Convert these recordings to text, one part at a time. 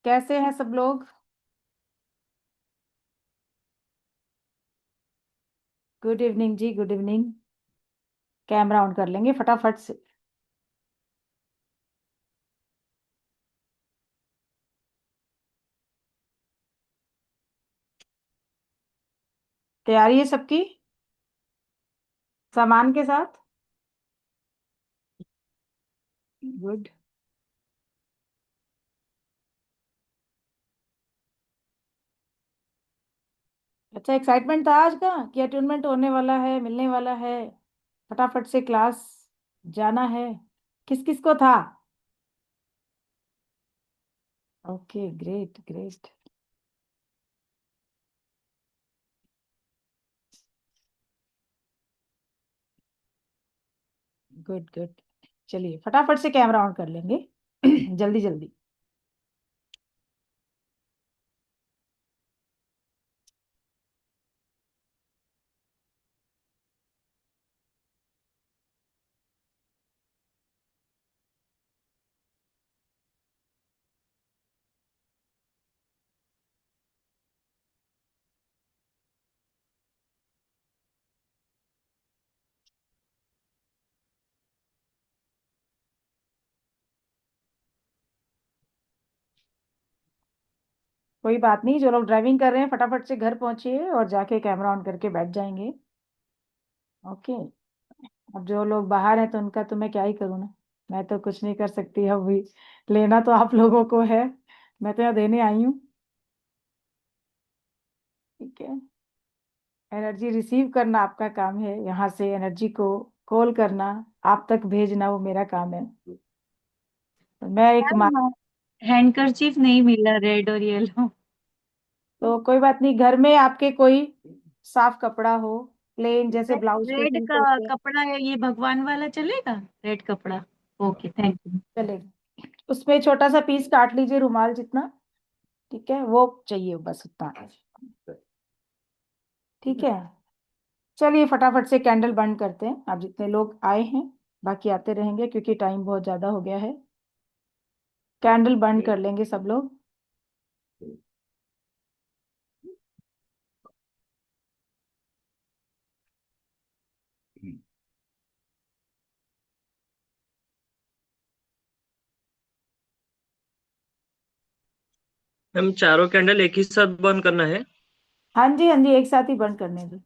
कैसे हैं सब लोग? गुड इवनिंग जी, गुड इवनिंग। कैमरा ऑन कर लेंगे फटाफट से। तैयारी है सबकी? सामान के साथ? गुड। अच्छा, एक्साइटमेंट था आज का कि अटेनमेंट होने वाला है, मिलने वाला है, फटाफट से क्लास जाना है। किस किस को था? Okay, great great. Good good. चलिए फटाफट से कैमरा ऑन कर लेंगे जल्दी जल्दी। कोई बात नहीं, जो लोग ड्राइविंग कर रहे हैं फटाफट से घर पहुंचिए और जाके कैमरा ऑन करके बैठ जाएंगे। ओके। अब जो लोग बाहर हैं तो उनका तो मैं क्या ही करूँ ना। मैं तो कुछ नहीं कर सकती अभी। लेना तो आप लोगों को है। मैं तो यहाँ देने आई हूँ। ठीक है। एनर्जी रिसीव करना आपका काम है, यहाँ से एनर्जी को कॉल करना, आप तक भेजना वो मेरा काम है। तो मैं एक मैम, हैंडकरचीफ नहीं मिला रेड और येलो। तो कोई बात नहीं, घर में आपके कोई साफ कपड़ा हो, प्लेन जैसे ब्लाउज को रेड का सिलते होते हैं। कपड़ा है, ये भगवान वाला चलेगा? रेड कपड़ा। Okay, thank you. चलेगा। उसमें छोटा सा पीस काट लीजिए, रुमाल जितना। ठीक है, वो चाहिए बस उतना। ठीक है। चलिए फटाफट से कैंडल बंद करते हैं। आप जितने लोग आए हैं, बाकी आते रहेंगे क्योंकि टाइम बहुत ज्यादा हो गया है। कैंडल बंद कर लेंगे सब लोग। हम चारों कैंडल एक ही साथ बंद करना है। हाँ जी हाँ जी, एक साथ ही बंद करने दो।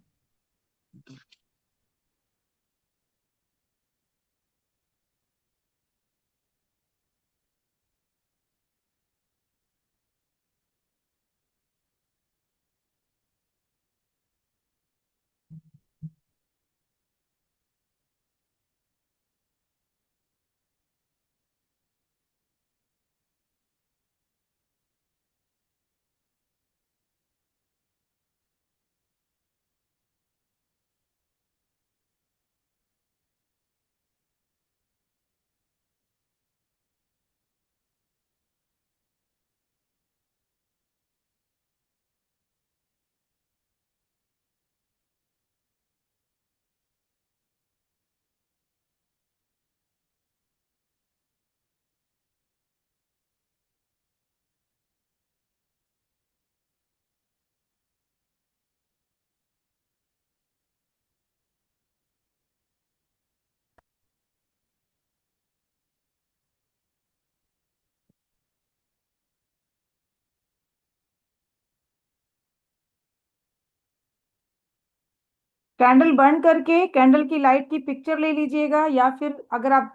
कैंडल बंद करके कैंडल की लाइट की पिक्चर ले लीजिएगा, या फिर अगर आप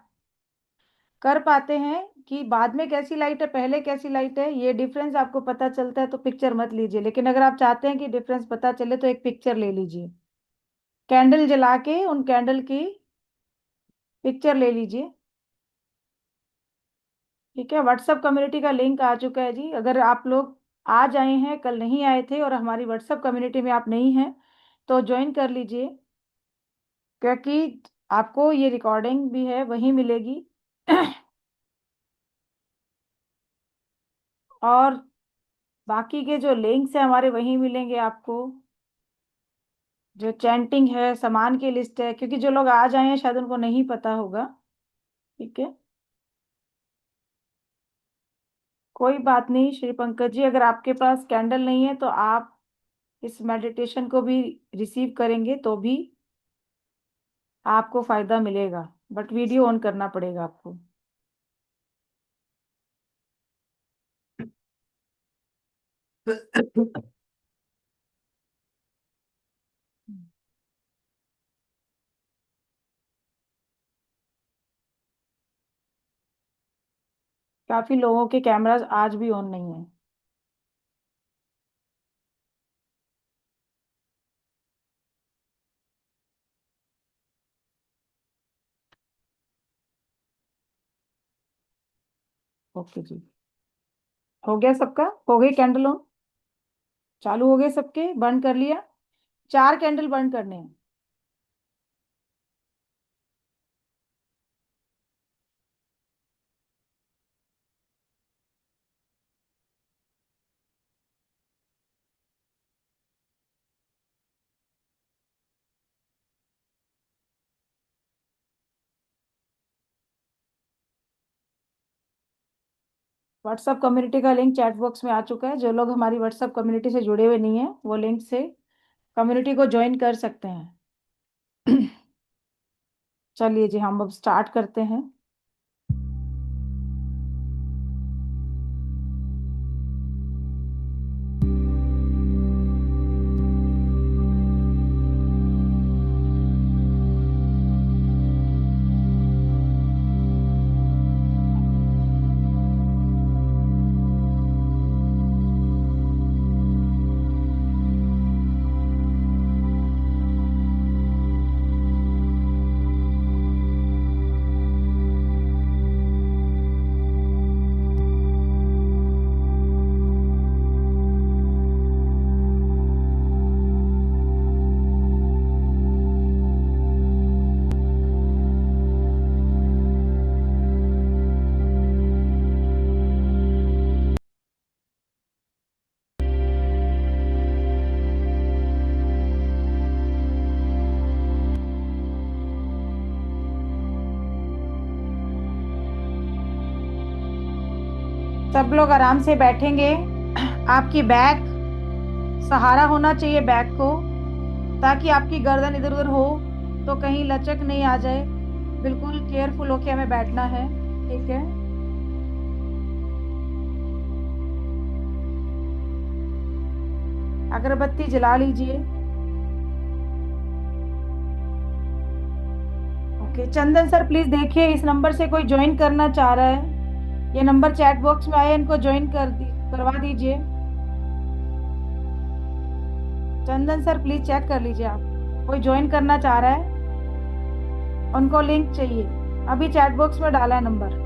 कर पाते हैं कि बाद में कैसी लाइट है पहले कैसी लाइट है ये डिफरेंस आपको पता चलता है तो पिक्चर मत लीजिए, लेकिन अगर आप चाहते हैं कि डिफरेंस पता चले तो एक पिक्चर ले लीजिए। कैंडल जला के उन कैंडल की पिक्चर ले लीजिए। ठीक है, व्हाट्सएप कम्युनिटी का लिंक आ चुका है जी। अगर आप लोग आज आए हैं, कल नहीं आए थे और हमारी व्हाट्सएप कम्युनिटी में आप नहीं हैं तो ज्वाइन कर लीजिए, क्योंकि आपको ये रिकॉर्डिंग भी है वहीं मिलेगी और बाकी के जो लिंक्स हैं हमारे वहीं मिलेंगे आपको। जो चैंटिंग है, सामान की लिस्ट है, क्योंकि जो लोग आज आए हैं शायद उनको नहीं पता होगा। ठीक है। कोई बात नहीं श्री पंकज जी, अगर आपके पास कैंडल नहीं है तो आप इस मेडिटेशन को भी रिसीव करेंगे तो भी आपको फायदा मिलेगा, बट वीडियो ऑन करना पड़ेगा आपको। काफी लोगों के कैमरास आज भी ऑन नहीं है। ओके जी, हो गया सबका? हो गई कैंडल ऑन? चालू हो गए सबके? बंद कर लिया? 4 कैंडल बंद करने हैं। व्हाट्सएप कम्युनिटी का लिंक चैट बॉक्स में आ चुका है। जो लोग हमारी व्हाट्सएप कम्युनिटी से जुड़े हुए नहीं है वो लिंक से कम्युनिटी को ज्वाइन कर सकते हैं। चलिए जी, हम अब स्टार्ट करते हैं। सब लोग आराम से बैठेंगे। आपकी बैक सहारा होना चाहिए बैक को, ताकि आपकी गर्दन इधर उधर हो तो कहीं लचक नहीं आ जाए। बिल्कुल केयरफुल होके हमें बैठना है, ठीक है? अगरबत्ती जला लीजिए। ओके चंदन सर, प्लीज देखिए इस नंबर से कोई ज्वाइन करना चाह रहा है। ये नंबर चैट बॉक्स में आया, इनको ज्वाइन करवा दीजिए। चंदन सर प्लीज चेक कर लीजिए, आप कोई ज्वाइन करना चाह रहा है, उनको लिंक चाहिए। अभी चैट बॉक्स में डाला है नंबर।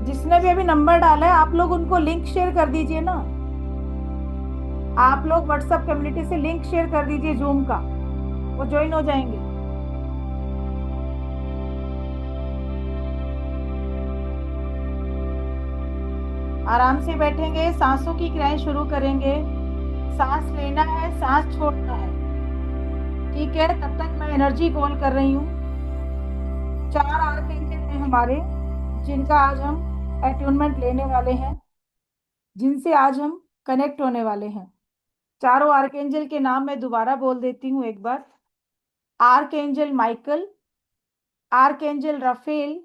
जिसने भी अभी नंबर डाला है आप लोग उनको लिंक शेयर कर दीजिए ना। आप लोग व्हाट्सएप कम्युनिटी से लिंक शेयर कर दीजिए जूम का, वो ज्वाइन हो जाएंगे। आराम से बैठेंगे, सांसों की क्रियाएं शुरू करेंगे। सांस लेना है, सांस छोड़ना है, ठीक है? तब तक मैं एनर्जी कॉल कर रही हूँ। 4 आर्कएंजल हैं हमारे, जिनका आज हम अट्यूनमेंट लेने वाले हैं, जिनसे आज हम कनेक्ट होने वाले हैं। चारों आर्कएंजल के नाम मैं दोबारा बोल देती हूँ एक बार। Archangel Michael, archangel Raphael,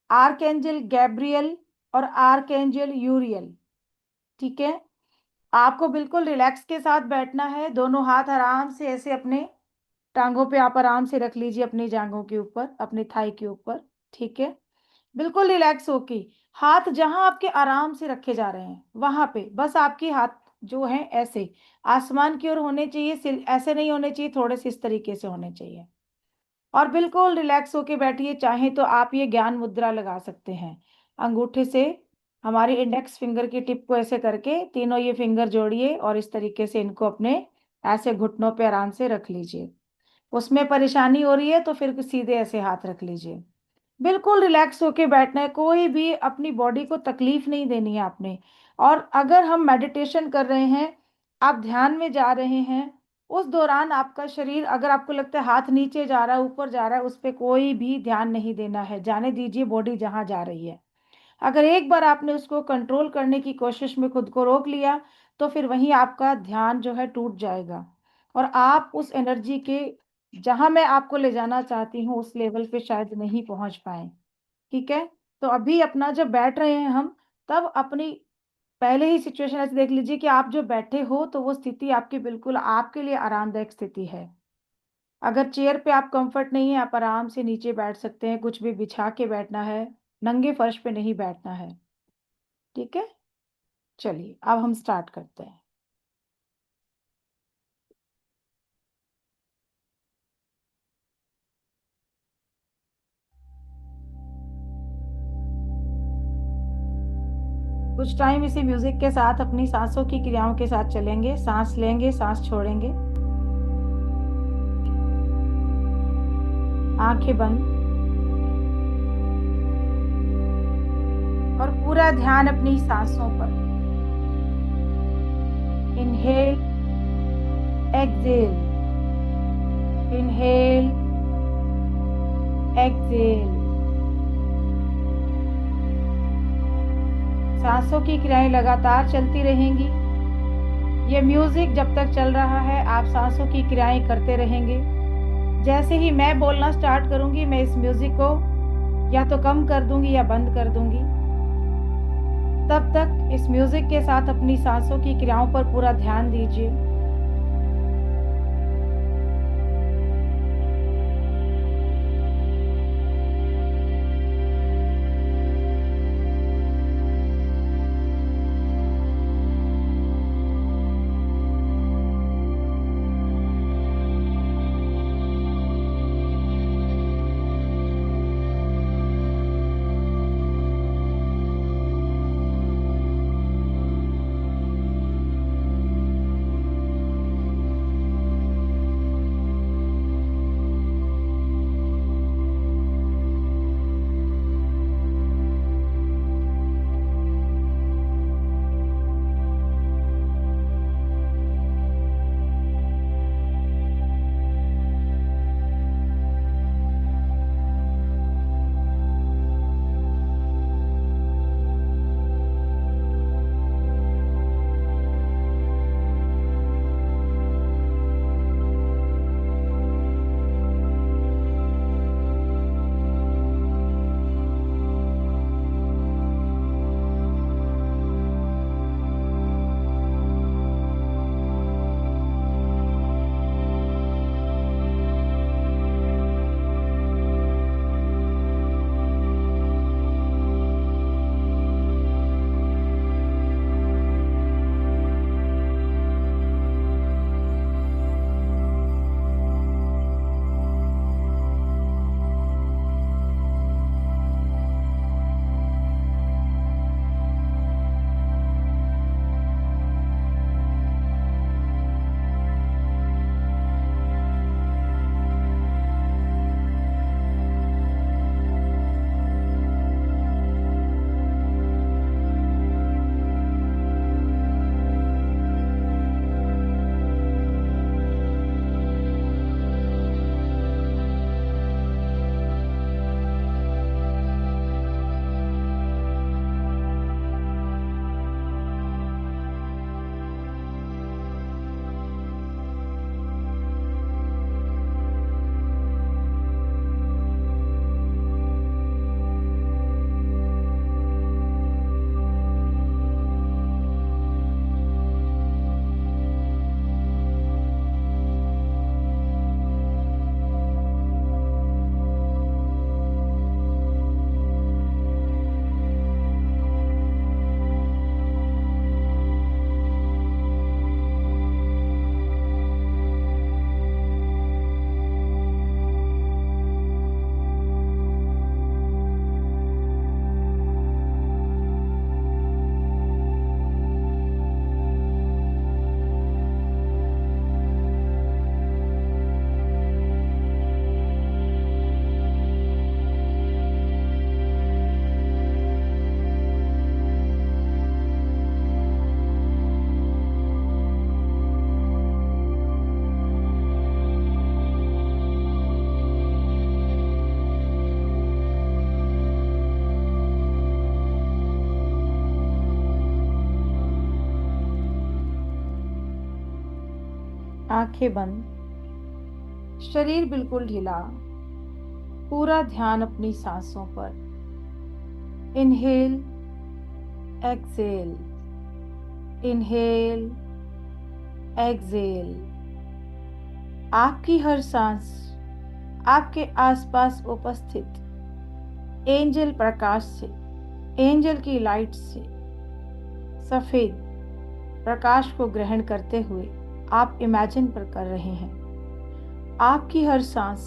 archangel Gabriel और आर्कएंजल यूरियल, ठीक है? आपको बिल्कुल रिलैक्स के साथ बैठना है। दोनों हाथ आराम से ऐसे अपने टांगों पे आप आराम से रख लीजिए, अपनी जांघों के ऊपर, अपनी थाई के ऊपर, ठीक है? बिल्कुल रिलैक्स होके हाथ जहां आपके आराम से रखे जा रहे हैं वहां पे बस आपके हाथ जो है ऐसे आसमान की ओर होने चाहिए, ऐसे नहीं होने चाहिए, थोड़े से इस तरीके से होने चाहिए। और बिल्कुल रिलैक्स होके बैठिए। चाहे तो आप ये ज्ञान मुद्रा लगा सकते हैं। अंगूठे से हमारे इंडेक्स फिंगर की टिप को ऐसे करके तीनों ये फिंगर जोड़िए और इस तरीके से इनको अपने ऐसे घुटनों पे आराम से रख लीजिए। उसमें परेशानी हो रही है तो फिर सीधे ऐसे हाथ रख लीजिए। बिल्कुल रिलैक्स होके बैठना है, कोई भी अपनी बॉडी को तकलीफ नहीं देनी है आपने। और अगर हम मेडिटेशन कर रहे हैं, आप ध्यान में जा रहे हैं, उस दौरान आपका शरीर, अगर आपको लगता है हाथ नीचे जा रहा है ऊपर जा रहा है, उस पर कोई भी ध्यान नहीं देना है, जाने दीजिए बॉडी जहां जा रही है। अगर एक बार आपने उसको कंट्रोल करने की कोशिश में खुद को रोक लिया, तो फिर वहीं आपका ध्यान जो है टूट जाएगा और आप उस एनर्जी के जहां मैं आपको ले जाना चाहती हूँ उस लेवल पे शायद नहीं पहुंच पाए। ठीक है। तो अभी अपना जब बैठ रहे हैं हम, तब अपनी पहले ही सिचुएशन ऐसे देख लीजिए कि आप जो बैठे हो तो वो स्थिति आपकी बिल्कुल आपके लिए आरामदायक स्थिति है। अगर चेयर पे आप कंफर्ट नहीं है, आप आराम से नीचे बैठ सकते हैं, कुछ भी बिछा के बैठना है, नंगे फर्श पे नहीं बैठना है। ठीक है। चलिए अब हम स्टार्ट करते हैं। कुछ टाइम इसे म्यूजिक के साथ अपनी सांसों की क्रियाओं के साथ चलेंगे। सांस लेंगे, सांस छोड़ेंगे, आंखें बंद, और पूरा ध्यान अपनी सांसों पर। Inhale, exhale, inhale, exhale. सांसों की क्रियाएं लगातार चलती रहेंगी। ये म्यूजिक जब तक चल रहा है आप सांसों की क्रियाएं करते रहेंगे। जैसे ही मैं बोलना स्टार्ट करूंगी, मैं इस म्यूजिक को या तो कम कर दूंगी या बंद कर दूंगी। तब तक इस म्यूजिक के साथ अपनी सांसों की क्रियाओं पर पूरा ध्यान दीजिए। आंखें बंद, शरीर बिल्कुल ढीला, पूरा ध्यान अपनी सांसों पर। Inhale, exhale, inhale, exhale. आपकी हर सांस आपके आसपास उपस्थित एंजल प्रकाश से, एंजल की लाइट से सफेद प्रकाश को ग्रहण करते हुए आप इमेजिन कर रहे हैं। आपकी हर सांस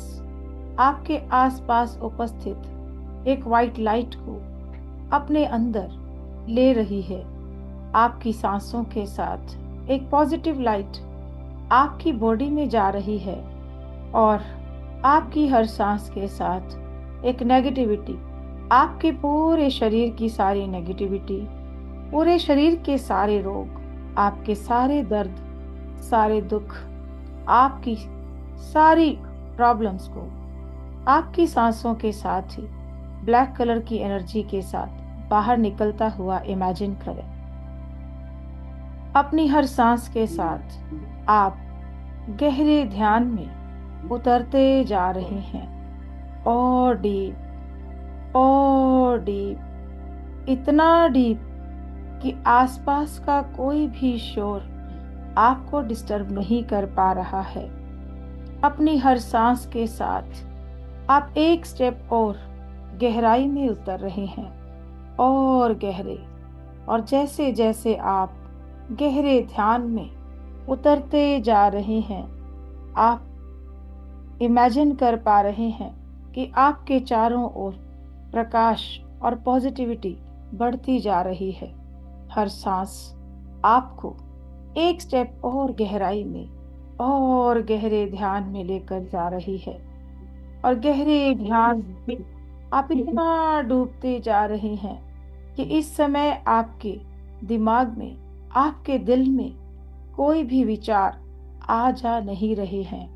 आपके आसपास उपस्थित एक वाइट लाइट को अपने अंदर ले रही है। आपकी सांसों के साथ एक पॉजिटिव लाइट आपकी बॉडी में जा रही है और आपकी हर सांस के साथ एक नेगेटिविटी, आपके पूरे शरीर की सारी नेगेटिविटी, पूरे शरीर के सारे रोग, आपके सारे दर्द, सारे दुख, आपकी सारी प्रॉब्लम्स को आपकी सांसों के साथ ही ब्लैक कलर की एनर्जी के साथ बाहर निकलता हुआ इमेजिन करें। अपनी हर सांस के साथ आप गहरे ध्यान में उतरते जा रहे हैं और डीप, इतना डीप कि आसपास का कोई भी शोर आपको डिस्टर्ब नहीं कर पा रहा है। अपनी हर सांस के साथ आप एक स्टेप और गहराई में उतर रहे हैं और गहरे, और जैसे जैसे आप गहरे ध्यान में उतरते जा रहे हैं, आप इमेजिन कर पा रहे हैं कि आपके चारों ओर प्रकाश और पॉजिटिविटी बढ़ती जा रही है। हर सांस आपको एक स्टेप और गहराई में और गहरे ध्यान में लेकर जा रही है और गहरे ध्यान में आप इतना डूबते जा रहे हैं कि इस समय आपके दिमाग में, आपके दिल में कोई भी विचार आ जा नहीं रहे हैं।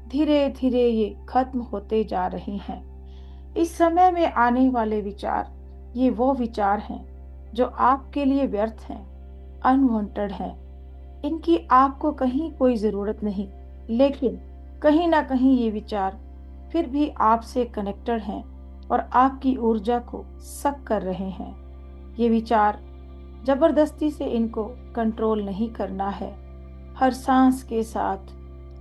धीरे धीरे ये खत्म होते जा रहे हैं। इस समय में आने वाले विचार, ये वो विचार हैं जो आपके लिए व्यर्थ हैं, अनवांटेड हैं। इनकी आपको कहीं कोई ज़रूरत नहीं, लेकिन कहीं ना कहीं ये विचार फिर भी आपसे कनेक्टेड हैं और आपकी ऊर्जा को सक कर रहे हैं। ये विचार जबरदस्ती से इनको कंट्रोल नहीं करना है। हर सांस के साथ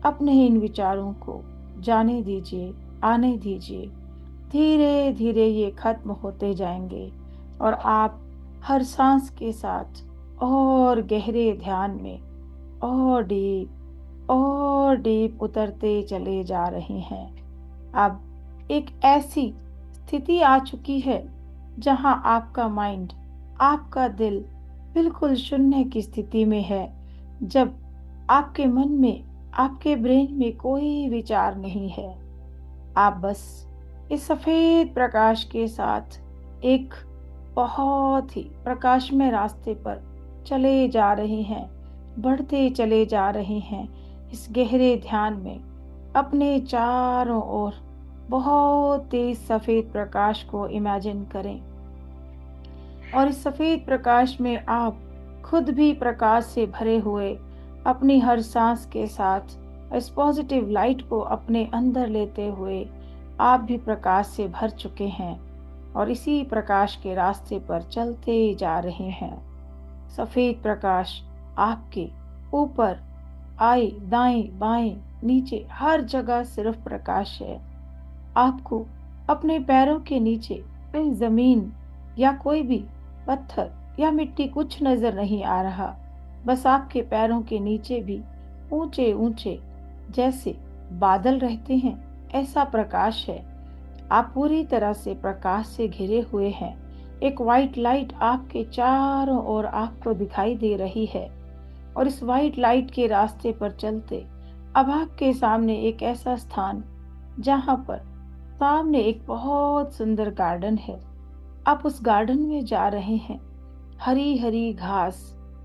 अपने इन विचारों को जाने दीजिए, आने दीजिए। धीरे धीरे ये खत्म होते जाएंगे और आप हर सांस के साथ और गहरे ध्यान में और डीप उतरते चले जा रहे हैं। अब एक ऐसी स्थिति आ चुकी है जहां आपका माइंड, आपका दिल बिल्कुल शून्य की स्थिति में है, जब आपके मन में, आपके ब्रेन में कोई विचार नहीं है। आप बस इस सफेद प्रकाश के साथ एक बहुत ही प्रकाशमय रास्ते पर चले जा रहे हैं, बढ़ते चले जा रहे हैं। इस गहरे ध्यान में अपने चारों ओर बहुत तेज सफेद प्रकाश को इमेजिन करें और इस सफेद प्रकाश में आप खुद भी प्रकाश से भरे हुए अपनी हर सांस के साथ इस पॉजिटिव लाइट को अपने अंदर लेते हुए आप भी प्रकाश से भर चुके हैं और इसी प्रकाश के रास्ते पर चलते जा रहे हैं। सफेद प्रकाश आपके ऊपर, आए, दाएं, बाएं, नीचे, हर जगह सिर्फ प्रकाश है। आपको अपने पैरों के नीचे कोई जमीन या कोई भी पत्थर या मिट्टी कुछ नजर नहीं आ रहा। बस आपके पैरों के नीचे भी ऊंचे ऊंचे जैसे बादल रहते हैं, ऐसा प्रकाश है। आप पूरी तरह से प्रकाश से घिरे हुए हैं। एक वाइट लाइट आपके चारों ओर आपको दिखाई दे रही है और इस वाइट लाइट के रास्ते पर चलते अब आपके सामने एक ऐसा स्थान जहां पर सामने एक बहुत सुंदर गार्डन है। आप उस गार्डन में जा रहे हैं। हरी हरी घास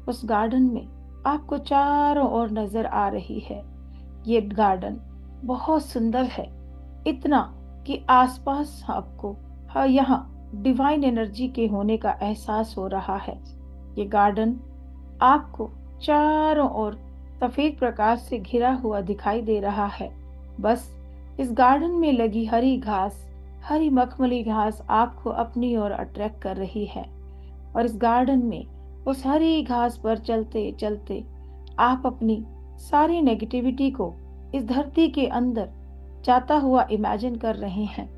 उस गार्डन में आपको चारों ओर नजर आ रही है। ये गार्डन बहुत सुंदर है, इतना कि आसपास आपको यहाँ डिवाइन एनर्जी के होने का एहसास हो रहा है। ये गार्डन आपको चारों ओर सफेद प्रकाश से घिरा हुआ दिखाई दे रहा है। बस इस गार्डन में लगी हरी घास, हरी मखमली घास आपको अपनी ओर अट्रैक्ट कर रही है। और इस गार्डन में उस हरी घास पर चलते चलते आप अपनी सारी नेगेटिविटी को इस धरती के अंदर जाता हुआ इमेजिन कर रहे हैं।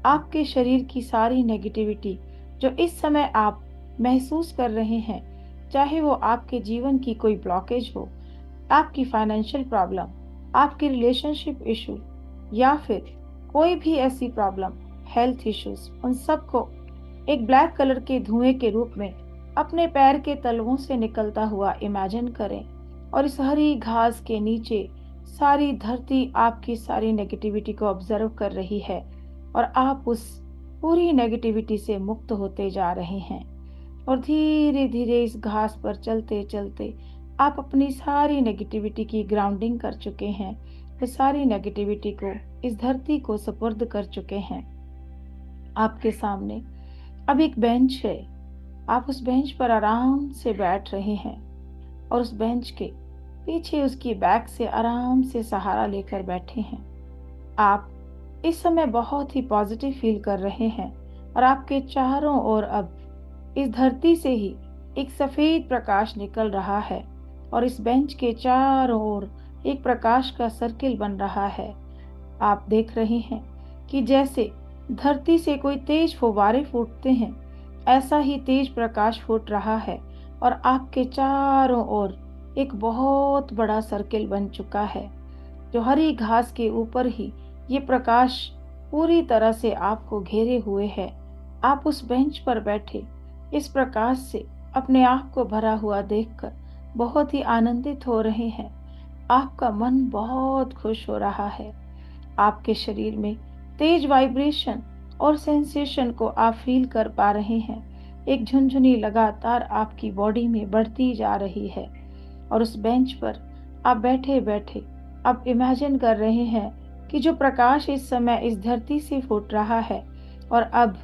आपके शरीर की सारी नेगेटिविटी जो इस समय आप महसूस कर रहे हैं, चाहे वो आपके जीवन की कोई ब्लॉकेज हो, आपकी फाइनेंशियल प्रॉब्लम, आपकी रिलेशनशिप इशू या फिर कोई भी ऐसी प्रॉब्लम, हेल्थ इश्यूज, उन सबको एक ब्लैक कलर के धुएं के रूप में अपने पैर के तलवों से निकलता हुआ इमेजिन करें। और इस हरी घास के नीचे सारी धरती आपकी सारी नेगेटिविटी को ऑब्जर्व कर रही है और आप उस पूरी नेगेटिविटी से मुक्त होते जा रहे हैं। और धीरे धीरे इस घास पर चलते चलते आप अपनी सारी नेगेटिविटी की ग्राउंडिंग कर चुके हैं। तो सारी नेगेटिविटी को इस धरती को सुपुर्द कर चुके हैं। आपके सामने अब एक बेंच है। आप उस बेंच पर आराम से बैठ रहे हैं और उस बेंच के पीछे उसकी बैक से आराम से सहारा लेकर बैठे हैं। आप इस समय बहुत ही पॉजिटिव फील कर रहे हैं और आपके चारों ओर अब इस धरती से ही एक सफेद प्रकाश निकल रहा है और इस बेंच के चारों ओर एक प्रकाश का सर्किल बन रहा है। आप देख रहे हैं कि जैसे धरती से कोई तेज फुव्वारे फूटते हैं, ऐसा ही तेज प्रकाश फूट रहा है और आपके चारों ओर एक बहुत बड़ा सर्किल बन चुका है। जो हरी घास के ऊपर ही ये प्रकाश पूरी तरह से आपको घेरे हुए है। आप उस बेंच पर बैठे इस प्रकाश से अपने आप को भरा हुआ देखकर बहुत ही आनंदित हो रहे हैं। आपका मन बहुत खुश हो रहा है। आपके शरीर में तेज वाइब्रेशन और सेंसेशन को आप फील कर पा रहे हैं। एक झुनझुनी लगातार आपकी बॉडी में बढ़ती जा रही है और उस बेंच पर आप बैठे बैठे अब इमेजिन कर रहे हैं कि जो प्रकाश इस समय इस धरती से फूट रहा है और अब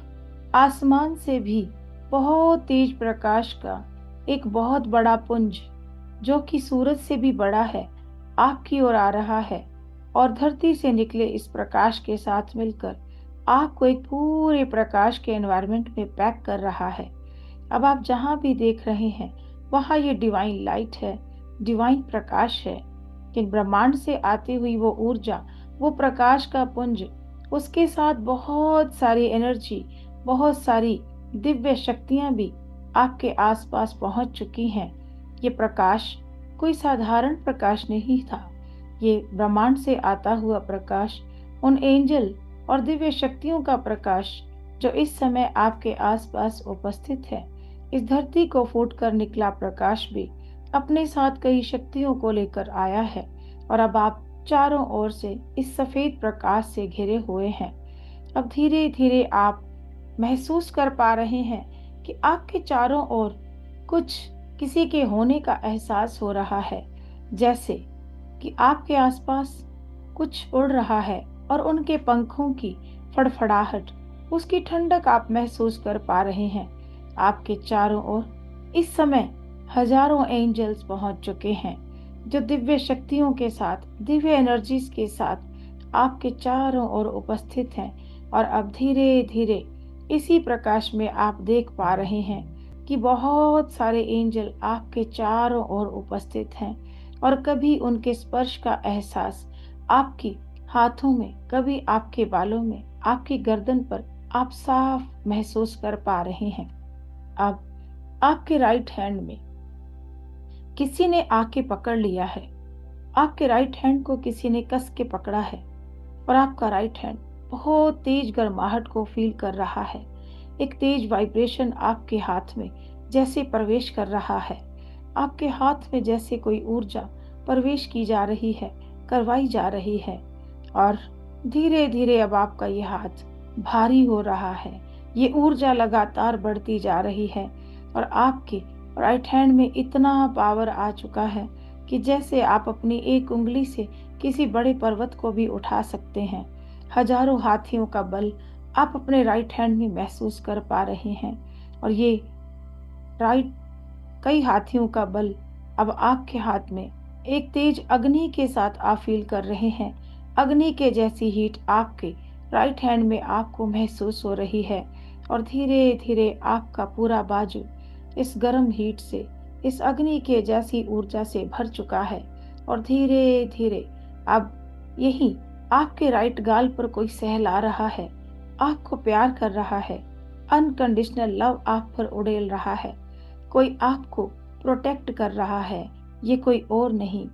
आसमान से भी बहुत तेज प्रकाश का एक बहुत बड़ा पुंज जो कि सूरज से भी बड़ा है आपकी ओर आ रहा है और धरती से निकले इस प्रकाश के साथ मिलकर आपको एक पूरे प्रकाश के एनवायरनमेंट में पैक कर रहा है। अब आप जहां भी देख रहे हैं वहां ये डिवाइन लाइट है, डिवाइन प्रकाश है कि ब्रह्मांड से आती हुई वो ऊर्जा, वो प्रकाश का पुंज, उसके साथ बहुत सारी एनर्जी, बहुत सारी दिव्य शक्तियां भी आपके आसपास पहुंच चुकी हैं। ये प्रकाश कोई साधारण प्रकाश नहीं था। ये ब्रह्मांड से आता हुआ प्रकाश उन एंजल और दिव्य शक्तियों का प्रकाश जो इस समय आपके आसपास उपस्थित है। इस धरती को फूट कर निकला प्रकाश भी अपने साथ कई शक्तियों को लेकर आया है और अब आप चारों ओर से इस सफेद प्रकाश से घिरे हुए हैं। अब धीरे धीरे आप महसूस कर पा रहे हैं कि आपके चारों ओर कुछ किसी के होने का एहसास हो रहा है, जैसे कि आपके आसपास कुछ उड़ रहा है और उनके पंखों की फड़फड़ाहट, उसकी ठंडक आप महसूस कर पा रहे हैं। आपके चारों ओर इस समय हजारों एंजल्स पहुंच चुके हैं जो दिव्य शक्तियों के साथ, दिव्य एनर्जीज के साथ आपके चारों ओर उपस्थित हैं और अब धीरे धीरे इसी प्रकाश में आप देख पा रहे हैं कि बहुत सारे एंजल आपके चारों ओर उपस्थित हैं और कभी उनके स्पर्श का एहसास आपकी हाथों में, कभी आपके बालों में, आपकी गर्दन पर आप साफ महसूस कर पा रहे हैं। अब आपके राइट हैंड में किसी ने आके पकड़ लिया है। आपके राइट हैंड को किसी ने कस के पकड़ा है और आपका राइट हैंड बहुत तेज गर्माहट को फील कर रहा है। एक तेज वाइब्रेशन आपके हाथ में जैसे प्रवेश कर रहा है। आपके हाथ में जैसे कोई ऊर्जा प्रवेश की जा रही है, करवाई जा रही है और धीरे धीरे अब आपका ये हाथ भारी हो रहा है। ये ऊर्जा लगातार बढ़ती जा रही है और आपके राइट हैंड में इतना पावर आ चुका है कि जैसे आप अपनी एक उंगली से किसी बड़े पर्वत को भी उठा सकते हैं। हजारों हाथियों का बल आप अपने राइट हैंड में महसूस कर पा रहे हैं और ये राइट कई हाथियों का बल अब आपके हाथ में एक तेज अग्नि के साथ आप फील कर रहे हैं। अग्नि के जैसी हीट आपके राइट हैंड में आपको महसूस हो रही है और धीरे धीरे आपका पूरा बाजू इस गर्म हीट से, इस अग्नि के जैसी ऊर्जा से भर चुका है। और धीरे धीरे अब यही आपके राइट गाल पर कोई सहला रहा है, आपको प्यार कर रहा है, अनकंडीशनल लव आप पर उड़ेल रहा है। कोई आपको प्रोटेक्ट कर रहा है। ये कोई और नहीं,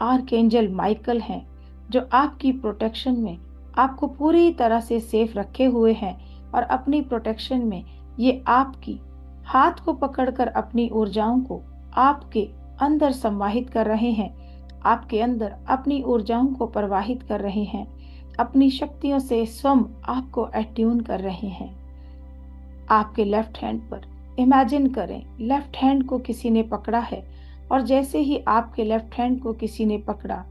आर्कएंजल माइकल हैं, जो आपकी प्रोटेक्शन में आपको पूरी तरह से सेफ रखे हुए हैं। और अपनी प्रोटेक्शन में ये आपकी हाथ को पकड़कर अपनी ऊर्जाओं को आपके अंदर समाहित कर रहे हैं, आपके अंदर अपनी ऊर्जाओं को प्रवाहित कर रहे हैं, अपनी शक्तियों से स्वयं आपको अट्यून कर रहे हैं। आपके लेफ्ट हैंड पर इमेजिन करें, लेफ्ट हैंड को किसी ने पकड़ा है और जैसे ही आपके लेफ्ट हैंड को किसी ने पकड़ा,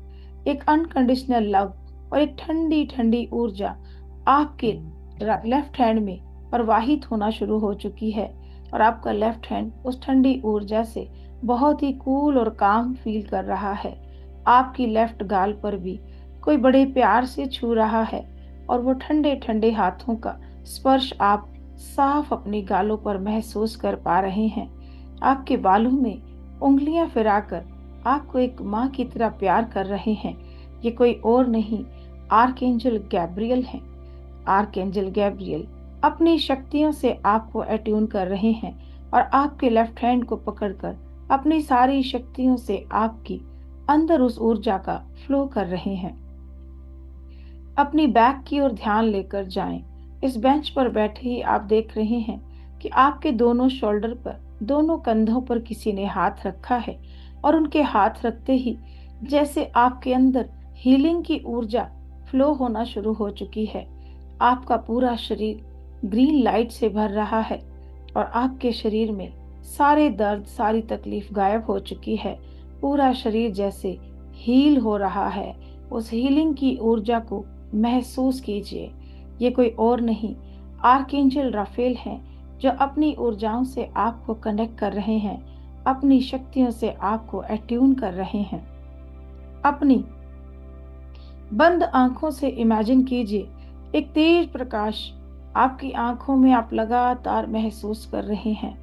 एक अनकंडीशनल लव और एक ठंडी ठंडी ऊर्जा आपके लेफ्ट हैंड में प्रवाहित होना शुरू हो चुकी है। और आपका लेफ्ट हैंड उस ठंडी ऊर्जा से बहुत ही कूल और काम फील कर रहा है। आपकी लेफ्ट गाल पर भी कोई बड़े प्यार से छू रहा है और वो ठंडे ठंडे हाथों का स्पर्श आप साफ अपनी गालों पर महसूस कर पा रहे हैं। आपके बालों में उंगलियां फिराकर आपको एक माँ की तरह प्यार कर रहे हैं। ये कोई और नहीं, आर्कएंजल गैब्रियल हैं। आर्कएंजल गैब्रियल अपनी शक्तियों से आपको अट्यून कर रहे हैं और आपके लेफ्ट हैंड को पकड़कर अपनी सारी शक्तियों से आपकी अंदर उस ऊर्जा का फ्लो कर रहे हैं। अपनी बैक की ओर ध्यान लेकर जाएं। इस बेंच पर बैठे ही आप देख रहे हैं कि आपके दोनों शोल्डर पर, दोनों कंधों पर किसी ने हाथ रखा है और उनके हाथ रखते ही जैसे आपके अंदर हीलिंग की ऊर्जा फ्लो होना शुरू हो चुकी है। आपका पूरा शरीर ग्रीन लाइट से भर रहा है और आपके शरीर में सारे दर्द, सारी तकलीफ गायब हो चुकी है। पूरा शरीर जैसे हील हो रहा है। उस हीलिंग की ऊर्जा को महसूस कीजिए। ये कोई और नहीं, आर्कएंजल राफेल हैं, जो अपनी ऊर्जाओं से आपको कनेक्ट कर रहे हैं, अपनी शक्तियों से आपको अट्यून कर रहे हैं। अपनी बंद आंखों से इमेजिन कीजिए, एक तेज प्रकाश आपकी आंखों में आप लगातार महसूस कर रहे हैं।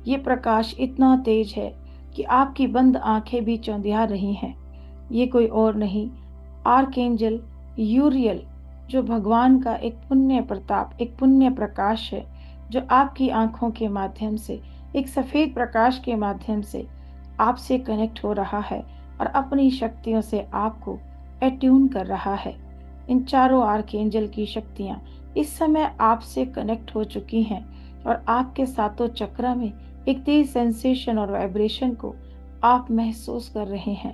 ये प्रकाश इतना तेज है कि आपकी बंद आंखें भी चौंधिया रही हैं। ये कोई और नहीं, आर्कएंजल यूरियल, जो भगवान का एक पुण्य प्रताप, एक पुण्य प्रकाश है, जो आपकी आंखों के माध्यम से, एक सफेद प्रकाश के माध्यम से आपसे कनेक्ट हो रहा है और अपनी शक्तियों से आपको अट्यून कर रहा है। इन चारों आर्कएंजल की शक्तियां इस समय आपसे कनेक्ट हो चुकी हैं और आपके सातों चक्रा में एक तेज सेंसेशन और वाइब्रेशन को आप महसूस कर रहे हैं।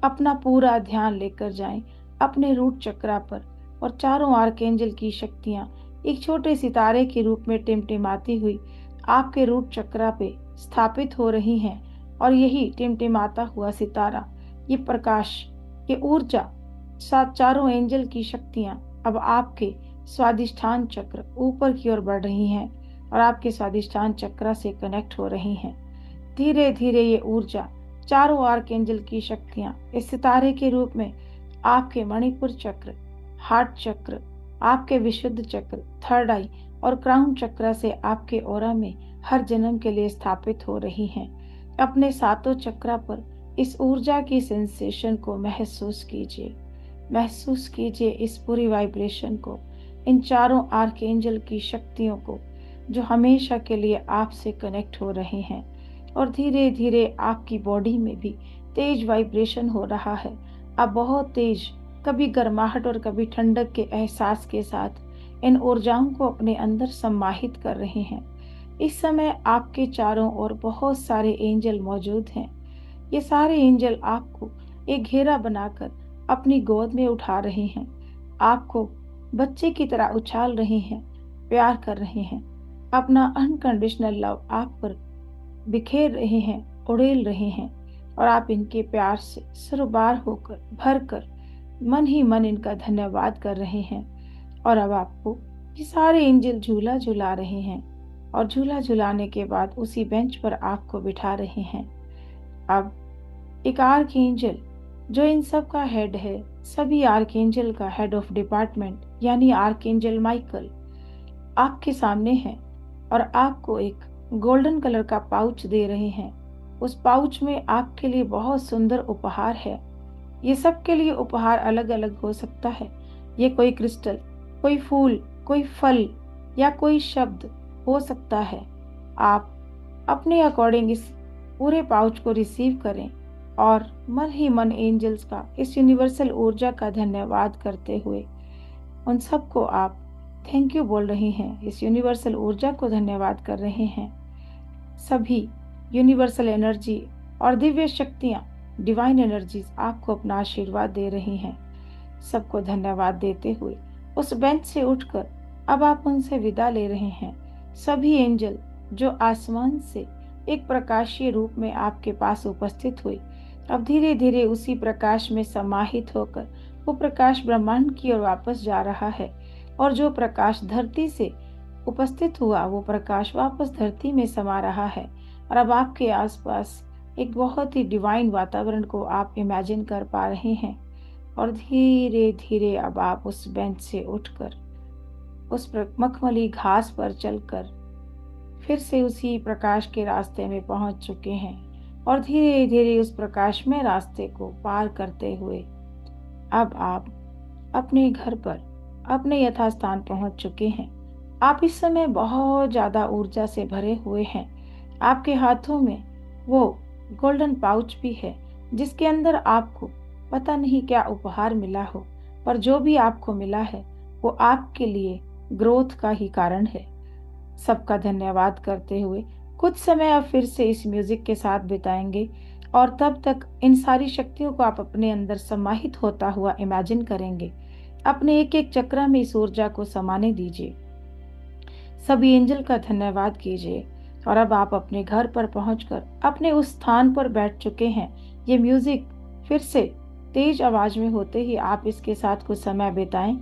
अपना पूरा ध्यान लेकर जाएं अपने रूट चक्रा पर और चारों आर्कएंजल की शक्तियां एक छोटे सितारे के रूप में टिमटिमाती हुई आपके रूट चक्रा पे स्थापित हो रही हैं। और यही टिमटिमाता हुआ सितारा, ये प्रकाश, ये ऊर्जा, सात चारों एंजल की शक्तियां अब आपके स्वादिष्ठान चक्र ऊपर की ओर बढ़ रही हैं और आपके स्वादिष्ठान चक्र से कनेक्ट हो रही हैं। धीरे धीरे ये ऊर्जा, चारों आर्कएंजल की शक्तियां इस सितारे के रूप में आपके मणिपुर चक्र, हार्ट चक्र, आपके विशुद्ध चक्र, थर्ड आई और क्राउन चक्र से आपके ऑरा में हर जन्म के लिए स्थापित हो रही हैं। अपने सातों चक्रा पर इस ऊर्जा की सेंसेशन को महसूस कीजिए। महसूस कीजिए इस पूरी वाइब्रेशन को, इन चारों आर्कएंजल की शक्तियों को, जो हमेशा के लिए आपसे कनेक्ट हो रहे हैं। और धीरे धीरे आपकी बॉडी में भी तेज वाइब्रेशन हो रहा है। आप बहुत तेज, कभी गर्माहट और कभी ठंडक के एहसास के साथ इन ऊर्जाओं को अपने अंदर समाहित कर रहे हैं। इस समय आपके चारों ओर बहुत सारे एंजल मौजूद हैं। ये सारे एंजल आपको एक घेरा बनाकर अपनी गोद में उठा रहे हैं, आपको बच्चे की तरह उछाल रहे हैं, प्यार कर रहे हैं, अपना अनकंडीशनल लव आप पर बिखेर रहे हैं, उड़ेल रहे हैं। और आप इनके प्यार से सरबार होकर, भर कर मन ही मन इनका धन्यवाद कर रहे हैं। और अब आपको ये सारे एंजल झूला झुला रहे हैं और झूला झुलाने के बाद उसी बेंच पर आपको बिठा रहे हैं। अब एक आर्कएंजल जो इन सब का हेड है, सभी आर्कएंजल का हेड ऑफ डिपार्टमेंट यानी आर्कएंजल माइकल आपके सामने है और आपको एक गोल्डन कलर का पाउच दे रहे हैं। उस पाउच में आपके लिए बहुत सुंदर उपहार है। ये सबके लिए उपहार अलग अलग हो सकता है। ये कोई क्रिस्टल, कोई फूल, कोई फल या कोई शब्द हो सकता है। आप अपने अकॉर्डिंग इस पूरे पाउच को रिसीव करें और मन ही मन एंजल्स का, इस यूनिवर्सल ऊर्जा का धन्यवाद करते हुए उन सबको आप थैंक यू बोल रहे हैं। इस यूनिवर्सल ऊर्जा को धन्यवाद कर रहे हैं। सभी यूनिवर्सल एनर्जी और दिव्य शक्तियाँ, डिवाइन एनर्जीज आपको अपना आशीर्वाद दे रही हैं। सबको धन्यवाद देते हुए उस बेंच से उठकर अब आप उनसे विदा ले रहे हैं। सभी एंजल जो आसमान से एक प्रकाशीय रूप में आपके पास उपस्थित हुई, अब धीरे धीरे उसी प्रकाश में समाहित होकर वो प्रकाश ब्रह्मांड की ओर वापस जा रहा है। और जो प्रकाश धरती से उपस्थित हुआ, वो प्रकाश वापस धरती में समा रहा है। और अब आपके आसपास एक बहुत ही डिवाइन वातावरण को आप इमेजिन कर पा रहे हैं। और धीरे धीरे अब आप उस बेंच से उठकर उस मखमली घास पर चलकर फिर से उसी प्रकाश के रास्ते में पहुंच चुके हैं। और धीरे धीरे उस प्रकाश में रास्ते को पार करते हुए अब आप अपने घर पर, अपने यथास्थान पहुंच चुके हैं। आप इस समय बहुत ज्यादा ऊर्जा से भरे हुए हैं। आपके हाथों में वो गोल्डन पाउच भी है जिसके अंदर आपको पता नहीं क्या उपहार मिला हो, पर जो भी आपको मिला है वो आपके लिए ग्रोथ का ही कारण है। सबका धन्यवाद करते हुए कुछ समय आप फिर से इस म्यूजिक के साथ बिताएंगे और तब तक इन सारी शक्तियों को आप अपने अंदर समाहित होता हुआ इमेजिन करेंगे। अपने एक एक चक्र में इस ऊर्जा को समाने दीजिए। सभी एंजल का धन्यवाद कीजिए। और अब आप अपने घर पर पहुंचकर अपने उस स्थान पर बैठ चुके हैं। ये म्यूजिक फिर से तेज आवाज में होते ही आप इसके साथ कुछ समय बिताएं।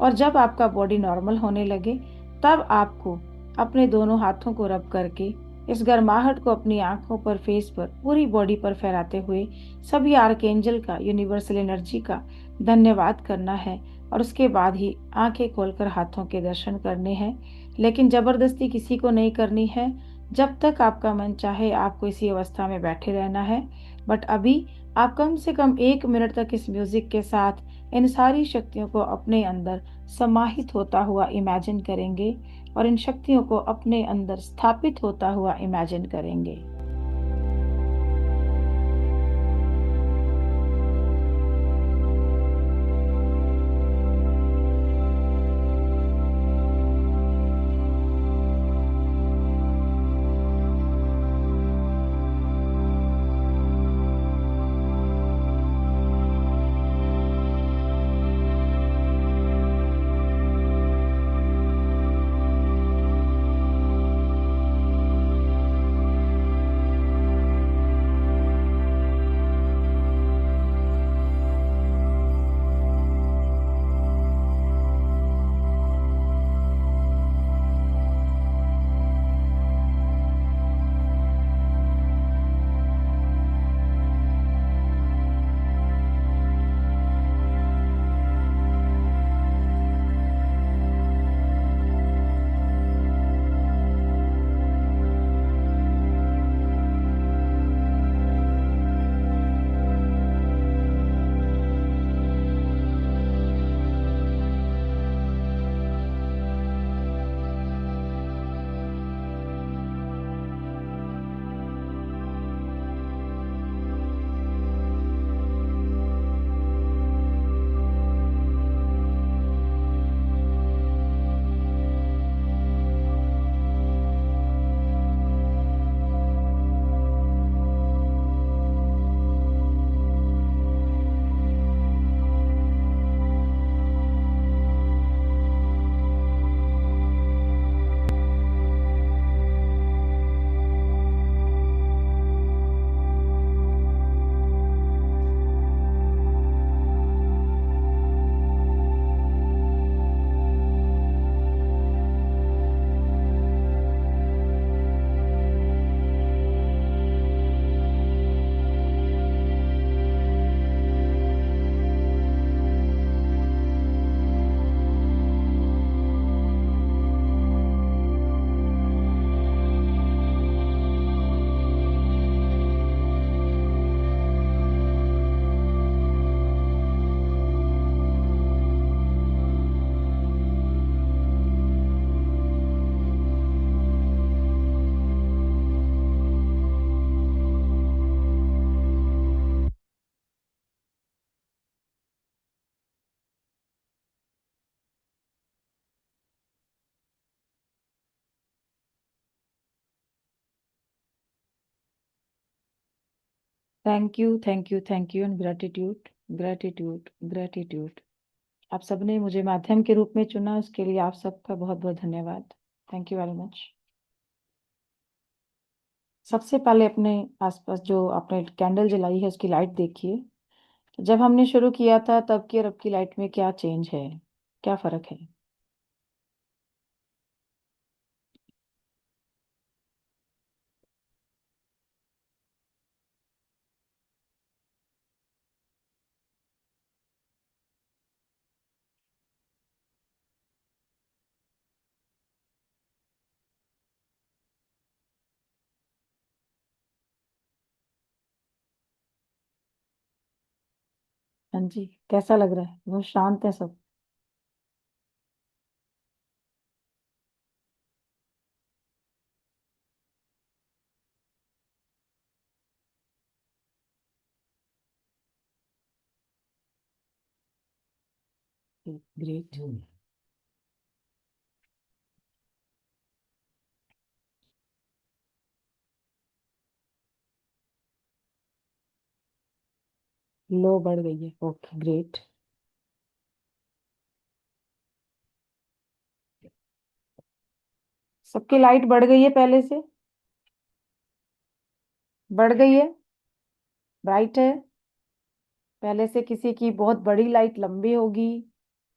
और जब आपका बॉडी नॉर्मल होने लगे तब आपको अपने दोनों हाथों को रब करके इस गर्माहट को अपनी आंखों पर, फेस पर, पूरी बॉडी पर फैलाते हुए सभी आर्कएंजल का, यूनिवर्सल एनर्जी का धन्यवाद करना है। और उसके बाद ही आंखें खोलकर हाथों के दर्शन करने हैं। लेकिन जबरदस्ती किसी को नहीं करनी है। जब तक आपका मन चाहे आपको इसी अवस्था में बैठे रहना है। बट अभी आप कम से कम 1 मिनट तक इस म्यूजिक के साथ इन सारी शक्तियों को अपने अंदर समाहित होता हुआ इमेजिन करेंगे और इन शक्तियों को अपने अंदर स्थापित होता हुआ इमेजिन करेंगे। Thank you, thank you, thank you and gratitude, gratitude, gratitude. आप सबने मुझे माध्यम के रूप में चुना, उसके लिए आप सबका बहुत बहुत धन्यवाद। Thank you very much. सबसे पहले अपने आसपास जो आपने कैंडल जलाई है उसकी लाइट देखिए। जब हमने शुरू किया था तब की और अब की लाइट में क्या चेंज है, क्या फर्क है? हाँ जी, कैसा लग रहा है? बहुत शांत है सब। ग्रेट। लो बढ़ गई है, ओके ग्रेट। सबकी लाइट बढ़ गई है पहले से? बढ़ गई है, ब्राइट है। पहले से किसी की बहुत बड़ी लाइट लंबी होगी,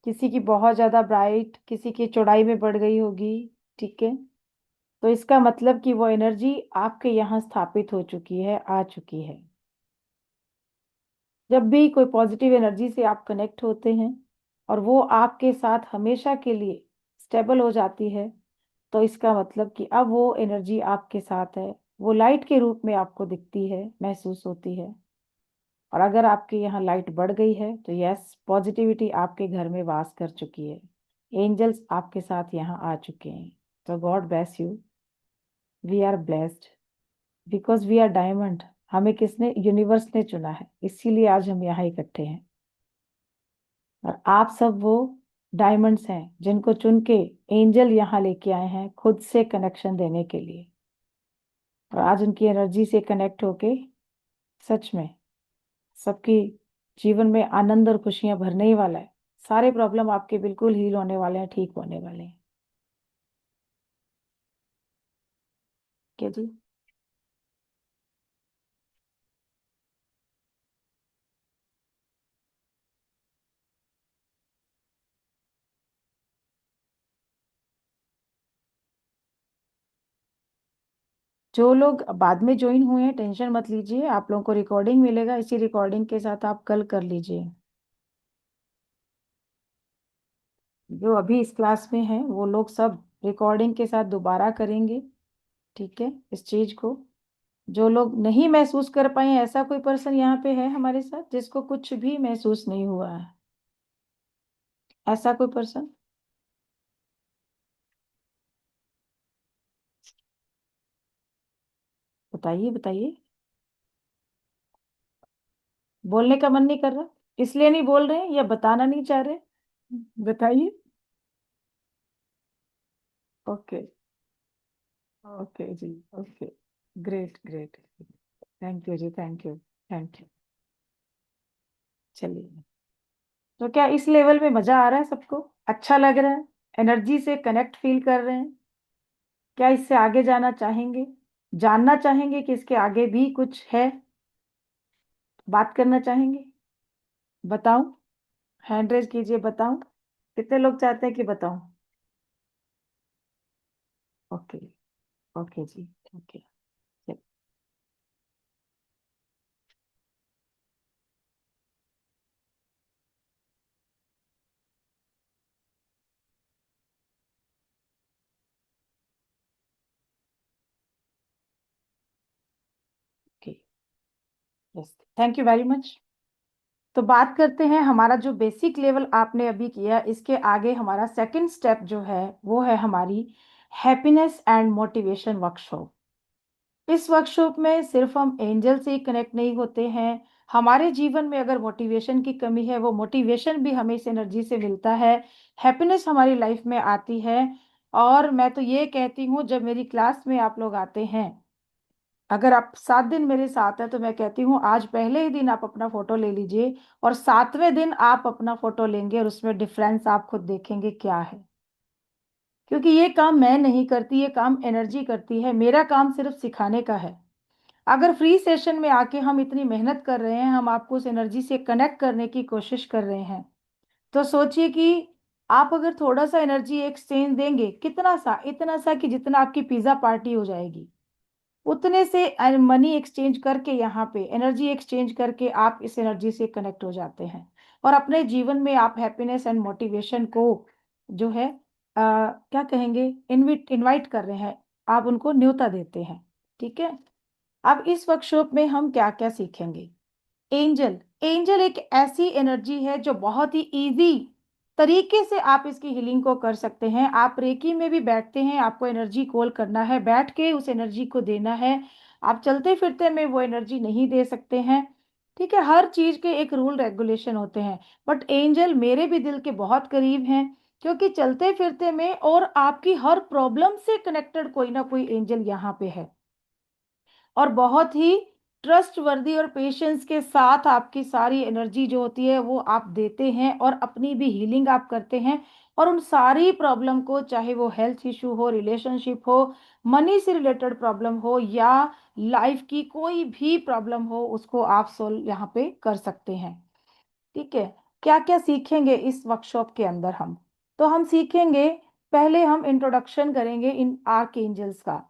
किसी की बहुत ज्यादा ब्राइट, किसी की चौड़ाई में बढ़ गई होगी। ठीक है, तो इसका मतलब कि वो एनर्जी आपके यहाँ स्थापित हो चुकी है, आ चुकी है। जब भी कोई पॉजिटिव एनर्जी से आप कनेक्ट होते हैं और वो आपके साथ हमेशा के लिए स्टेबल हो जाती है, तो इसका मतलब कि अब वो एनर्जी आपके साथ है, वो लाइट के रूप में आपको दिखती है, महसूस होती है। और अगर आपके यहाँ लाइट बढ़ गई है तो यस, पॉजिटिविटी आपके घर में वास कर चुकी है, एंजल्स आपके साथ यहाँ आ चुके हैं। तो God bless you. We are blessed because we are diamond. हमें किसने? यूनिवर्स ने चुना है, इसीलिए आज हम यहाँ इकट्ठे हैं। और आप सब वो डायमंड्स हैं जिनको चुन के एंजल यहाँ लेके आए हैं खुद से कनेक्शन देने के लिए। और आज उनकी एनर्जी से कनेक्ट होके सच में सबकी जीवन में आनंद और खुशियां भरने ही वाला है। सारे प्रॉब्लम आपके बिल्कुल हील होने वाले हैं, ठीक होने वाले हैं। क्या जी? जो लोग बाद में ज्वाइन हुए हैं टेंशन मत लीजिए, आप लोगों को रिकॉर्डिंग मिलेगा, इसी रिकॉर्डिंग के साथ आप कल कर लीजिए। जो अभी इस क्लास में हैं वो लोग सब रिकॉर्डिंग के साथ दोबारा करेंगे। ठीक है, इस चीज को जो लोग नहीं महसूस कर पाए, ऐसा कोई पर्सन यहाँ पे है हमारे साथ जिसको कुछ भी महसूस नहीं हुआ है? ऐसा कोई पर्सन? बताइए बताइए। बोलने का मन नहीं कर रहा, इसलिए नहीं बोल रहे हैं या बताना नहीं चाह रहे? बताइए। ओके, ओके जी, okay. Great great. Thank you जी, थैंक यू, थैंक यू। चलिए, तो क्या इस लेवल में मजा आ रहा है सबको? अच्छा लग रहा है? एनर्जी से कनेक्ट फील कर रहे हैं? क्या इससे आगे जाना चाहेंगे? जानना चाहेंगे कि इसके आगे भी कुछ है? बात करना चाहेंगे? बताऊं? हैंड रेज कीजिए, बताऊं? कितने लोग चाहते हैं कि बताऊं? ओके, ओके जी, okay. Okay, yes, thank you very much. तो बात करते हैं, हमारा जो बेसिक लेवल आपने अभी किया, इसके आगे हमारा सेकंड स्टेप जो है वो है हमारी हैप्पीनेस एंड मोटिवेशन वर्कशॉप। इस वर्कशॉप में सिर्फ हम एंजल से ही कनेक्ट नहीं होते हैं, हमारे जीवन में अगर मोटिवेशन की कमी है, वो मोटिवेशन भी हमें इस एनर्जी से मिलता है, हैप्पीनेस हमारी लाइफ में आती है। और मैं तो ये कहती हूँ, जब मेरी क्लास में आप लोग आते हैं, अगर आप 7 दिन मेरे साथ हैं तो मैं कहती हूँ आज पहले ही दिन आप अपना फोटो ले लीजिए और 7वें दिन आप अपना फोटो लेंगे और उसमें डिफरेंस आप खुद देखेंगे क्या है। क्योंकि ये काम मैं नहीं करती, ये काम एनर्जी करती है, मेरा काम सिर्फ सिखाने का है। अगर फ्री सेशन में आके हम इतनी मेहनत कर रहे हैं, हम आपको उस एनर्जी से कनेक्ट करने की कोशिश कर रहे हैं, तो सोचिए कि आप अगर थोड़ा सा एनर्जी एक्सचेंज देंगे, कितना सा, इतना सा कि जितना आपकी पिज्जा पार्टी हो जाएगी, उतने से मनी एक्सचेंज करके, यहाँ पे एनर्जी एक्सचेंज करके आप इस एनर्जी से कनेक्ट हो जाते हैं और अपने जीवन में आप हैप्पीनेस एंड मोटिवेशन को जो है क्या कहेंगे, इनवाइट कर रहे हैं, आप उनको न्योता देते हैं। ठीक है। अब इस वर्कशॉप में हम क्या क्या सीखेंगे। एंजल, एंजल एक ऐसी एनर्जी है जो बहुत ही इजी तरीके से आप इसकी हीलिंग को कर सकते हैं। आप रेकी में भी बैठते हैं, आपको एनर्जी कॉल करना है, बैठ के उस एनर्जी को देना है। आप चलते फिरते में वो एनर्जी नहीं दे सकते हैं। ठीक है, हर चीज के एक रूल रेगुलेशन होते हैं, बट एंजल मेरे भी दिल के बहुत करीब हैं, क्योंकि चलते फिरते में और आपकी हर प्रॉब्लम से कनेक्टेड कोई ना कोई एंजल यहाँ पे है और बहुत ही ट्रस्ट वर्दी और पेशेंस के साथ आपकी सारी एनर्जी जो होती है वो आप देते हैं और अपनी भी हीलिंग आप करते हैं। और उन सारी प्रॉब्लम को, चाहे वो हेल्थ इशू हो, रिलेशनशिप हो, मनी से रिलेटेड प्रॉब्लम हो या लाइफ की कोई भी प्रॉब्लम हो, उसको आप सोल्व यहाँ पे कर सकते हैं। ठीक है। क्या क्या सीखेंगे इस वर्कशॉप के अंदर हम, तो हम सीखेंगे, पहले हम इंट्रोडक्शन करेंगे इन आर्क एंजल्स का।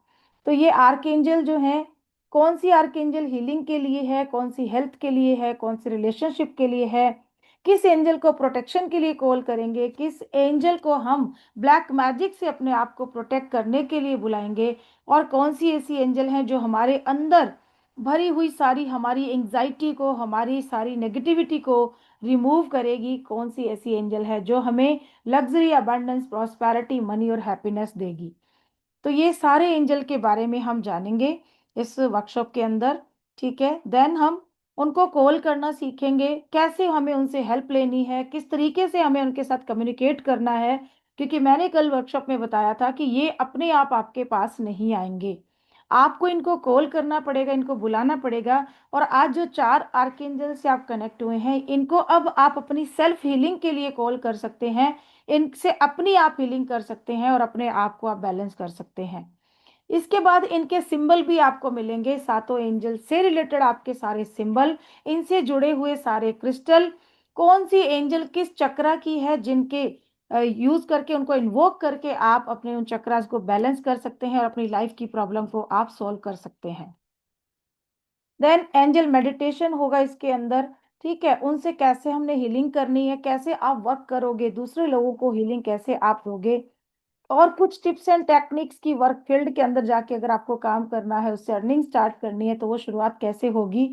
तो ये आर्क एंजल जो है, कौन सी आर्क एंजल हीलिंग के लिए है, कौन सी हेल्थ के लिए है, कौन सी रिलेशनशिप के लिए है, किस एंजल को प्रोटेक्शन के लिए कॉल करेंगे, किस एंजल को हम ब्लैक मैजिक से अपने आप को प्रोटेक्ट करने के लिए बुलाएंगे, और कौन सी ऐसी एंजल हैं जो हमारे अंदर भरी हुई सारी हमारी एंजाइटी को, हमारी सारी नेगेटिविटी को रिमूव करेगी, कौन सी ऐसी एंजल है जो हमें लग्जरी, अबंडेंस, प्रॉस्पेरिटी, मनी और हैप्पीनेस देगी। तो ये सारे एंजल के बारे में हम जानेंगे इस वर्कशॉप के अंदर। ठीक है। देन हम उनको कॉल करना सीखेंगे, कैसे हमें उनसे हेल्प लेनी है, किस तरीके से हमें उनके साथ कम्युनिकेट करना है, क्योंकि मैंने कल वर्कशॉप में बताया था कि ये अपने आप आपके पास नहीं आएंगे, आपको इनको कॉल करना पड़ेगा, इनको बुलाना पड़ेगा। और आज जो 4 आर्कएंजल से आप कनेक्ट हुए हैं, इनको अब आप अपनी सेल्फ हीलिंग के लिए कॉल कर सकते हैं, इनसे अपनी आप हीलिंग कर सकते हैं और अपने आप को आप बैलेंस कर सकते हैं। इसके बाद इनके सिंबल भी आपको मिलेंगे, सातों एंजल से रिलेटेड आपके सारे सिंबल, इनसे जुड़े हुए सारे क्रिस्टल, कौन सी एंजल किस चक्रा की है, जिनके यूज करके, उनको इन्वोक करके आप अपने उन चक्रास को बैलेंस कर सकते हैं और अपनी लाइफ की प्रॉब्लम को आप सॉल्व कर सकते हैं। देन एंजल मेडिटेशन होगा इसके अंदर। ठीक है, उनसे कैसे हमने हीलिंग करनी है, कैसे आप वर्क करोगे, दूसरे लोगों को हीलिंग कैसे आप दोगे, और कुछ टिप्स एंड टेक्निक्स की, वर्क फील्ड के अंदर जाके अगर आपको काम करना है, उससे अर्निंग स्टार्ट करनी है, तो वो शुरुआत कैसे होगी,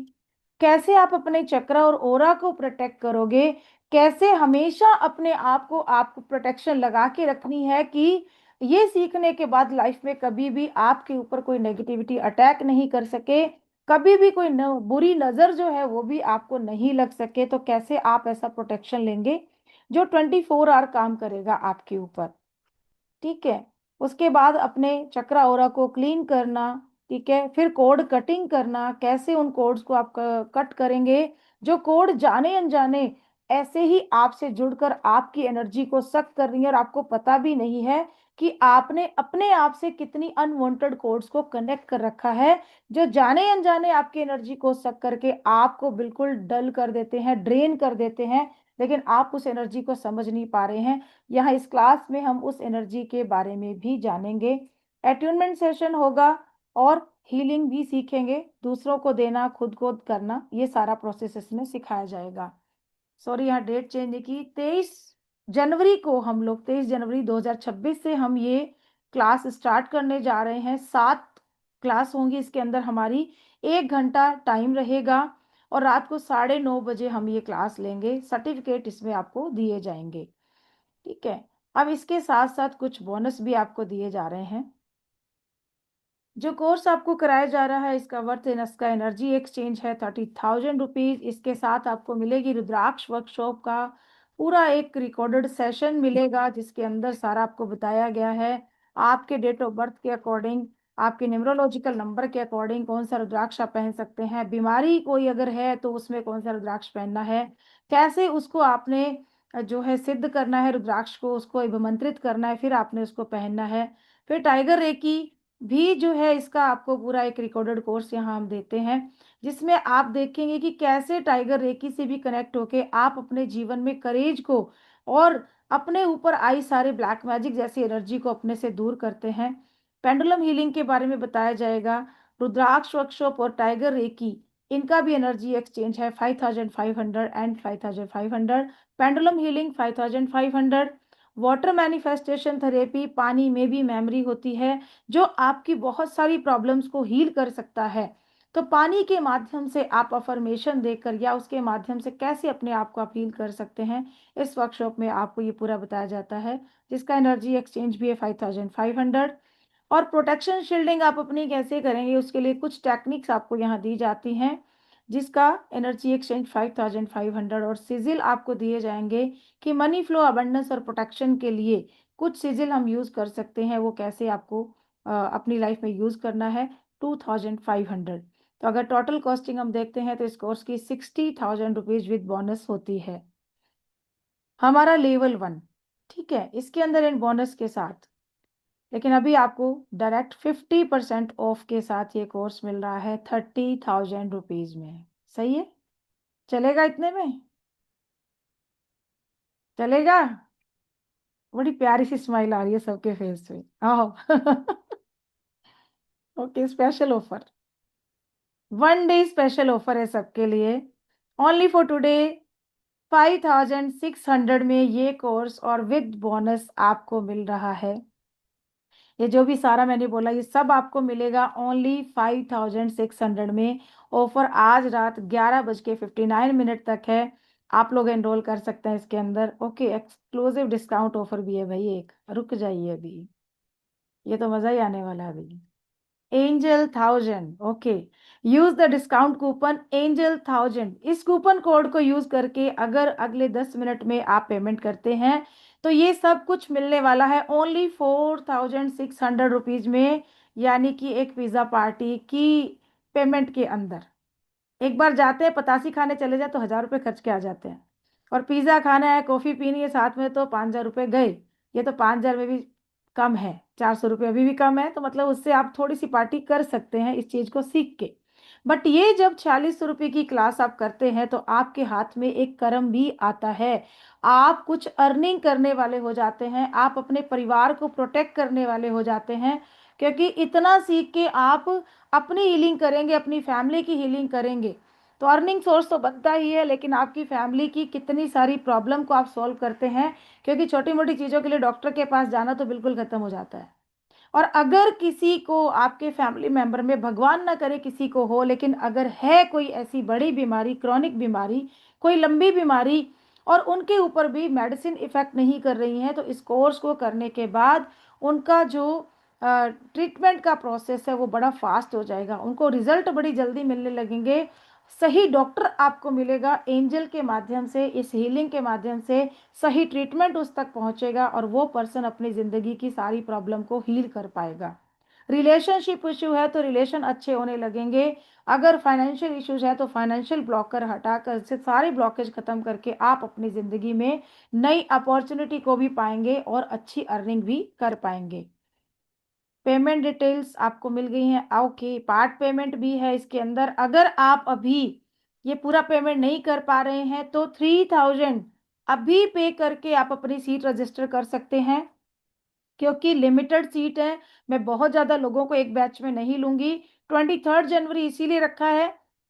कैसे आप अपने चक्र और ओरा को प्रोटेक्ट करोगे, कैसे हमेशा अपने आप को, आपको प्रोटेक्शन लगा के रखनी है कि ये सीखने के बाद लाइफ में कभी भी आपके ऊपर कोई नेगेटिविटी अटैक नहीं कर सके, कभी भी कोई बुरी नजर जो है वो भी आपको नहीं लग सके, तो कैसे आप ऐसा प्रोटेक्शन लेंगे जो 24 आवर काम करेगा आपके ऊपर। ठीक है। उसके बाद अपने चक्रा ओरा को क्लीन करना। ठीक है। फिर कोड कटिंग करना, कैसे उन कोड्स को आप कट करेंगे, जो कोड जाने अनजाने ऐसे ही आपसे जुड़कर आपकी एनर्जी को सक कर रही है और आपको पता भी नहीं है कि आपने अपने आप से कितनी अनवांटेड कोड्स को कनेक्ट कर रखा है, जो जाने अनजाने आपकी एनर्जी को सक करके आपको बिल्कुल डल कर देते हैं, ड्रेन कर देते हैं, लेकिन आप उस एनर्जी को समझ नहीं पा रहे हैं। यहाँ इस क्लास में हम उस एनर्जी के बारे में भी जानेंगे। अट्यूनमेंट सेशन होगा और हीलिंग भी सीखेंगे, दूसरों को देना, खुद को करना, ये सारा प्रोसेस इसमें सिखाया जाएगा। सॉरी, यहाँ डेट चेंज नहीं की, 23 जनवरी को हम लोग, 23 जनवरी 2026 से हम ये क्लास स्टार्ट करने जा रहे हैं। 7 क्लास होंगी इसके अंदर हमारी, 1 घंटा टाइम रहेगा और रात को 9:30 बजे हम ये क्लास लेंगे, सर्टिफिकेट इसमें आपको दिए जाएंगे। ठीक है। अब इसके साथ साथ कुछ बोनस भी आपको दिए जा रहे हैं। जो कोर्स आपको कराया जा रहा है, इसका वर्थ इन इसका एनर्जी एक्सचेंज है 30,000 रुपीज। इसके साथ आपको मिलेगी रुद्राक्ष वर्कशॉप का पूरा एक रिकॉर्डेड सेशन मिलेगा, जिसके अंदर सारा आपको बताया गया है, आपके डेट ऑफ बर्थ के अकॉर्डिंग आपके न्यूमरोलॉजिकल नंबर के अकॉर्डिंग कौन सा रुद्राक्ष आप पहन सकते हैं, बीमारी कोई अगर है तो उसमें कौन सा रुद्राक्ष पहनना है, कैसे उसको आपने जो है सिद्ध करना है रुद्राक्ष को, उसको अभिमंत्रित करना है, फिर आपने उसको पहनना है। फिर टाइगर रेकी भी जो है इसका आपको पूरा एक रिकॉर्डेड कोर्स यहाँ हम देते हैं, जिसमें आप देखेंगे कि कैसे टाइगर रेकी से भी कनेक्ट होके आप अपने जीवन में करेज को और अपने ऊपर आई सारे ब्लैक मैजिक जैसी एनर्जी को अपने से दूर करते हैं। पेंडुलम हीलिंग के बारे में बताया जाएगा। रुद्राक्ष वर्कशॉप और टाइगर रेकी इनका भी एनर्जी एक्सचेंज है 5500 and 5500। Pendulum healing 5500। Water manifestation therapy, पानी में भी मेमोरी होती है जो आपकी बहुत सारी प्रॉब्लम्स को हील कर सकता है। तो पानी के माध्यम से आप अफर्मेशन देकर या उसके माध्यम से कैसे अपने आप को आप हील कर सकते हैं, इस वर्कशॉप में आपको ये पूरा बताया जाता है, जिसका एनर्जी एक्सचेंज भी है 5500। और प्रोटेक्शन शील्डिंग आप अपनी कैसे करेंगे उसके लिए कुछ टेक्निक्स आपको यहाँ दी जाती हैं, जिसका एनर्जी एक्सचेंज 5500। और सिजिल आपको दिए जाएंगे कि मनी फ्लो, अबंडेंस और प्रोटेक्शन के लिए कुछ सिजिल हम यूज़ कर सकते हैं, वो कैसे आपको अपनी लाइफ में यूज़ करना है, 2500। तो अगर टोटल कॉस्टिंग हम देखते हैं तो इस कोर्स की 60,000 रुपीज़ विद बोनस होती है, हमारा लेवल 1। ठीक है, इसके अंदर इन बोनस के साथ, लेकिन अभी आपको डायरेक्ट 50% ऑफ के साथ ये कोर्स मिल रहा है 30,000 रुपीज़ में। सही है, चलेगा इतने में? चलेगा? बड़ी प्यारी सी स्माइल आ रही है सबके फेस पे, आओ। Okay, special offer, 1 day special offer है सबके लिए, ओनली फॉर टुडे। 5600 में ये कोर्स और विद बोनस आपको मिल रहा है। ये जो भी सारा मैंने बोला ये सब आपको मिलेगा ओनली 5600 में। ऑफर आज रात 11:59 तक है, आप लोग एनरोल कर सकते हैं इसके अंदर। ओके, एक्सक्लूसिव डिस्काउंट ऑफर भी है भाई, एक रुक जाइए अभी, ये तो मजा ही आने वाला है अभी। Angel 1000, okay, use the discount coupon angel 1000। इस कूपन कोड को यूज करके अगर अगले 10 मिनट में आप पेमेंट करते हैं तो ये सब कुछ मिलने वाला है ओनली 4600 रुपीज में, यानी कि एक पिज्जा पार्टी की पेमेंट के अंदर। एक बार जाते हैं पतासी खाने चले जाए तो 1000 रुपये खर्च के आ जाते हैं, और पिज्जा खाना है, कॉफी पीनी है साथ में, तो 5000 रुपये गए। ये तो 5000 में भी कम है, 400 रुपये अभी भी कम है, तो मतलब उससे आप थोड़ी सी पार्टी कर सकते हैं इस चीज को सीख के। बट ये जब 4600 रुपये की क्लास आप करते हैं तो आपके हाथ में एक कर्म भी आता है, आप कुछ अर्निंग करने वाले हो जाते हैं, आप अपने परिवार को प्रोटेक्ट करने वाले हो जाते हैं, क्योंकि इतना सीख के आप अपनी हीलिंग करेंगे, अपनी फैमिली की हीलिंग करेंगे। तो अर्निंग सोर्स तो बनता ही है, लेकिन आपकी फैमिली की कितनी सारी प्रॉब्लम को आप सॉल्व करते हैं, क्योंकि छोटी मोटी चीज़ों के लिए डॉक्टर के पास जाना तो बिल्कुल खत्म हो जाता है। और अगर किसी को आपके फैमिली मेंबर में, भगवान ना करे किसी को हो, लेकिन अगर है कोई ऐसी बड़ी बीमारी, क्रॉनिक बीमारी, कोई लंबी बीमारी, और उनके ऊपर भी मेडिसिन इफेक्ट नहीं कर रही हैं, तो इस कोर्स को करने के बाद उनका जो ट्रीटमेंट का प्रोसेस है वो बड़ा फास्ट हो जाएगा, उनको रिजल्ट बड़ी जल्दी मिलने लगेंगे। सही डॉक्टर आपको मिलेगा एंजल के माध्यम से, इस हीलिंग के माध्यम से सही ट्रीटमेंट उस तक पहुंचेगा और वो पर्सन अपनी ज़िंदगी की सारी प्रॉब्लम को हील कर पाएगा। रिलेशनशिप इशू है तो रिलेशन अच्छे होने लगेंगे, अगर फाइनेंशियल इश्यूज है तो फाइनेंशियल ब्लॉकर हटाकर से सारे ब्लॉकेज खत्म करके आप अपनी ज़िंदगी में नई अपॉर्चुनिटी को भी पाएंगे और अच्छी अर्निंग भी कर पाएंगे। पेमेंट डिटेल्स आपको मिल गई हैं। ओके, पार्ट पेमेंट भी है इसके अंदर। अगर आप अभी ये पूरा पेमेंट नहीं कर पा रहे हैं तो 3000 अभी पे करके आप अपनी सीट रजिस्टर कर सकते हैं, क्योंकि लिमिटेड सीट है, मैं बहुत ज़्यादा लोगों को एक बैच में नहीं लूंगी। 23 जनवरी इसीलिए रखा है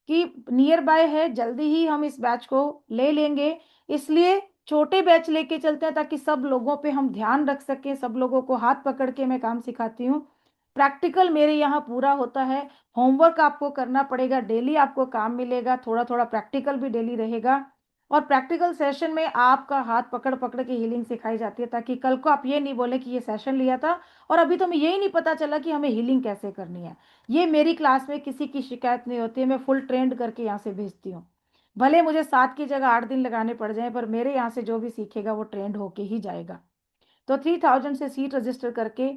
कि नियर बाय है, जल्दी ही हम इस बैच को ले लेंगे, इसलिए छोटे बैच लेके चलते हैं ताकि सब लोगों पे हम ध्यान रख सकें, सब लोगों को हाथ पकड़ के मैं काम सिखाती हूँ। प्रैक्टिकल मेरे यहाँ पूरा होता है, होमवर्क आपको करना पड़ेगा, डेली आपको काम मिलेगा, थोड़ा थोड़ा प्रैक्टिकल भी डेली रहेगा, और प्रैक्टिकल सेशन में आपका हाथ पकड़ पकड़ के हीलिंग सिखाई जाती है, ताकि कल को आप ये नहीं बोले कि ये सेशन लिया था और अभी तो हमें यही नहीं पता चला कि हमें हीलिंग कैसे करनी है। ये मेरी क्लास में किसी की शिकायत नहीं होती है, मैं फुल ट्रेंड करके यहाँ से भेजती हूँ, भले मुझे 7 की जगह 8 दिन लगाने पड़ जाए, पर मेरे यहाँ से जो भी सीखेगा वो ट्रेंड होके ही जाएगा। तो 3000 से सीट रजिस्टर करके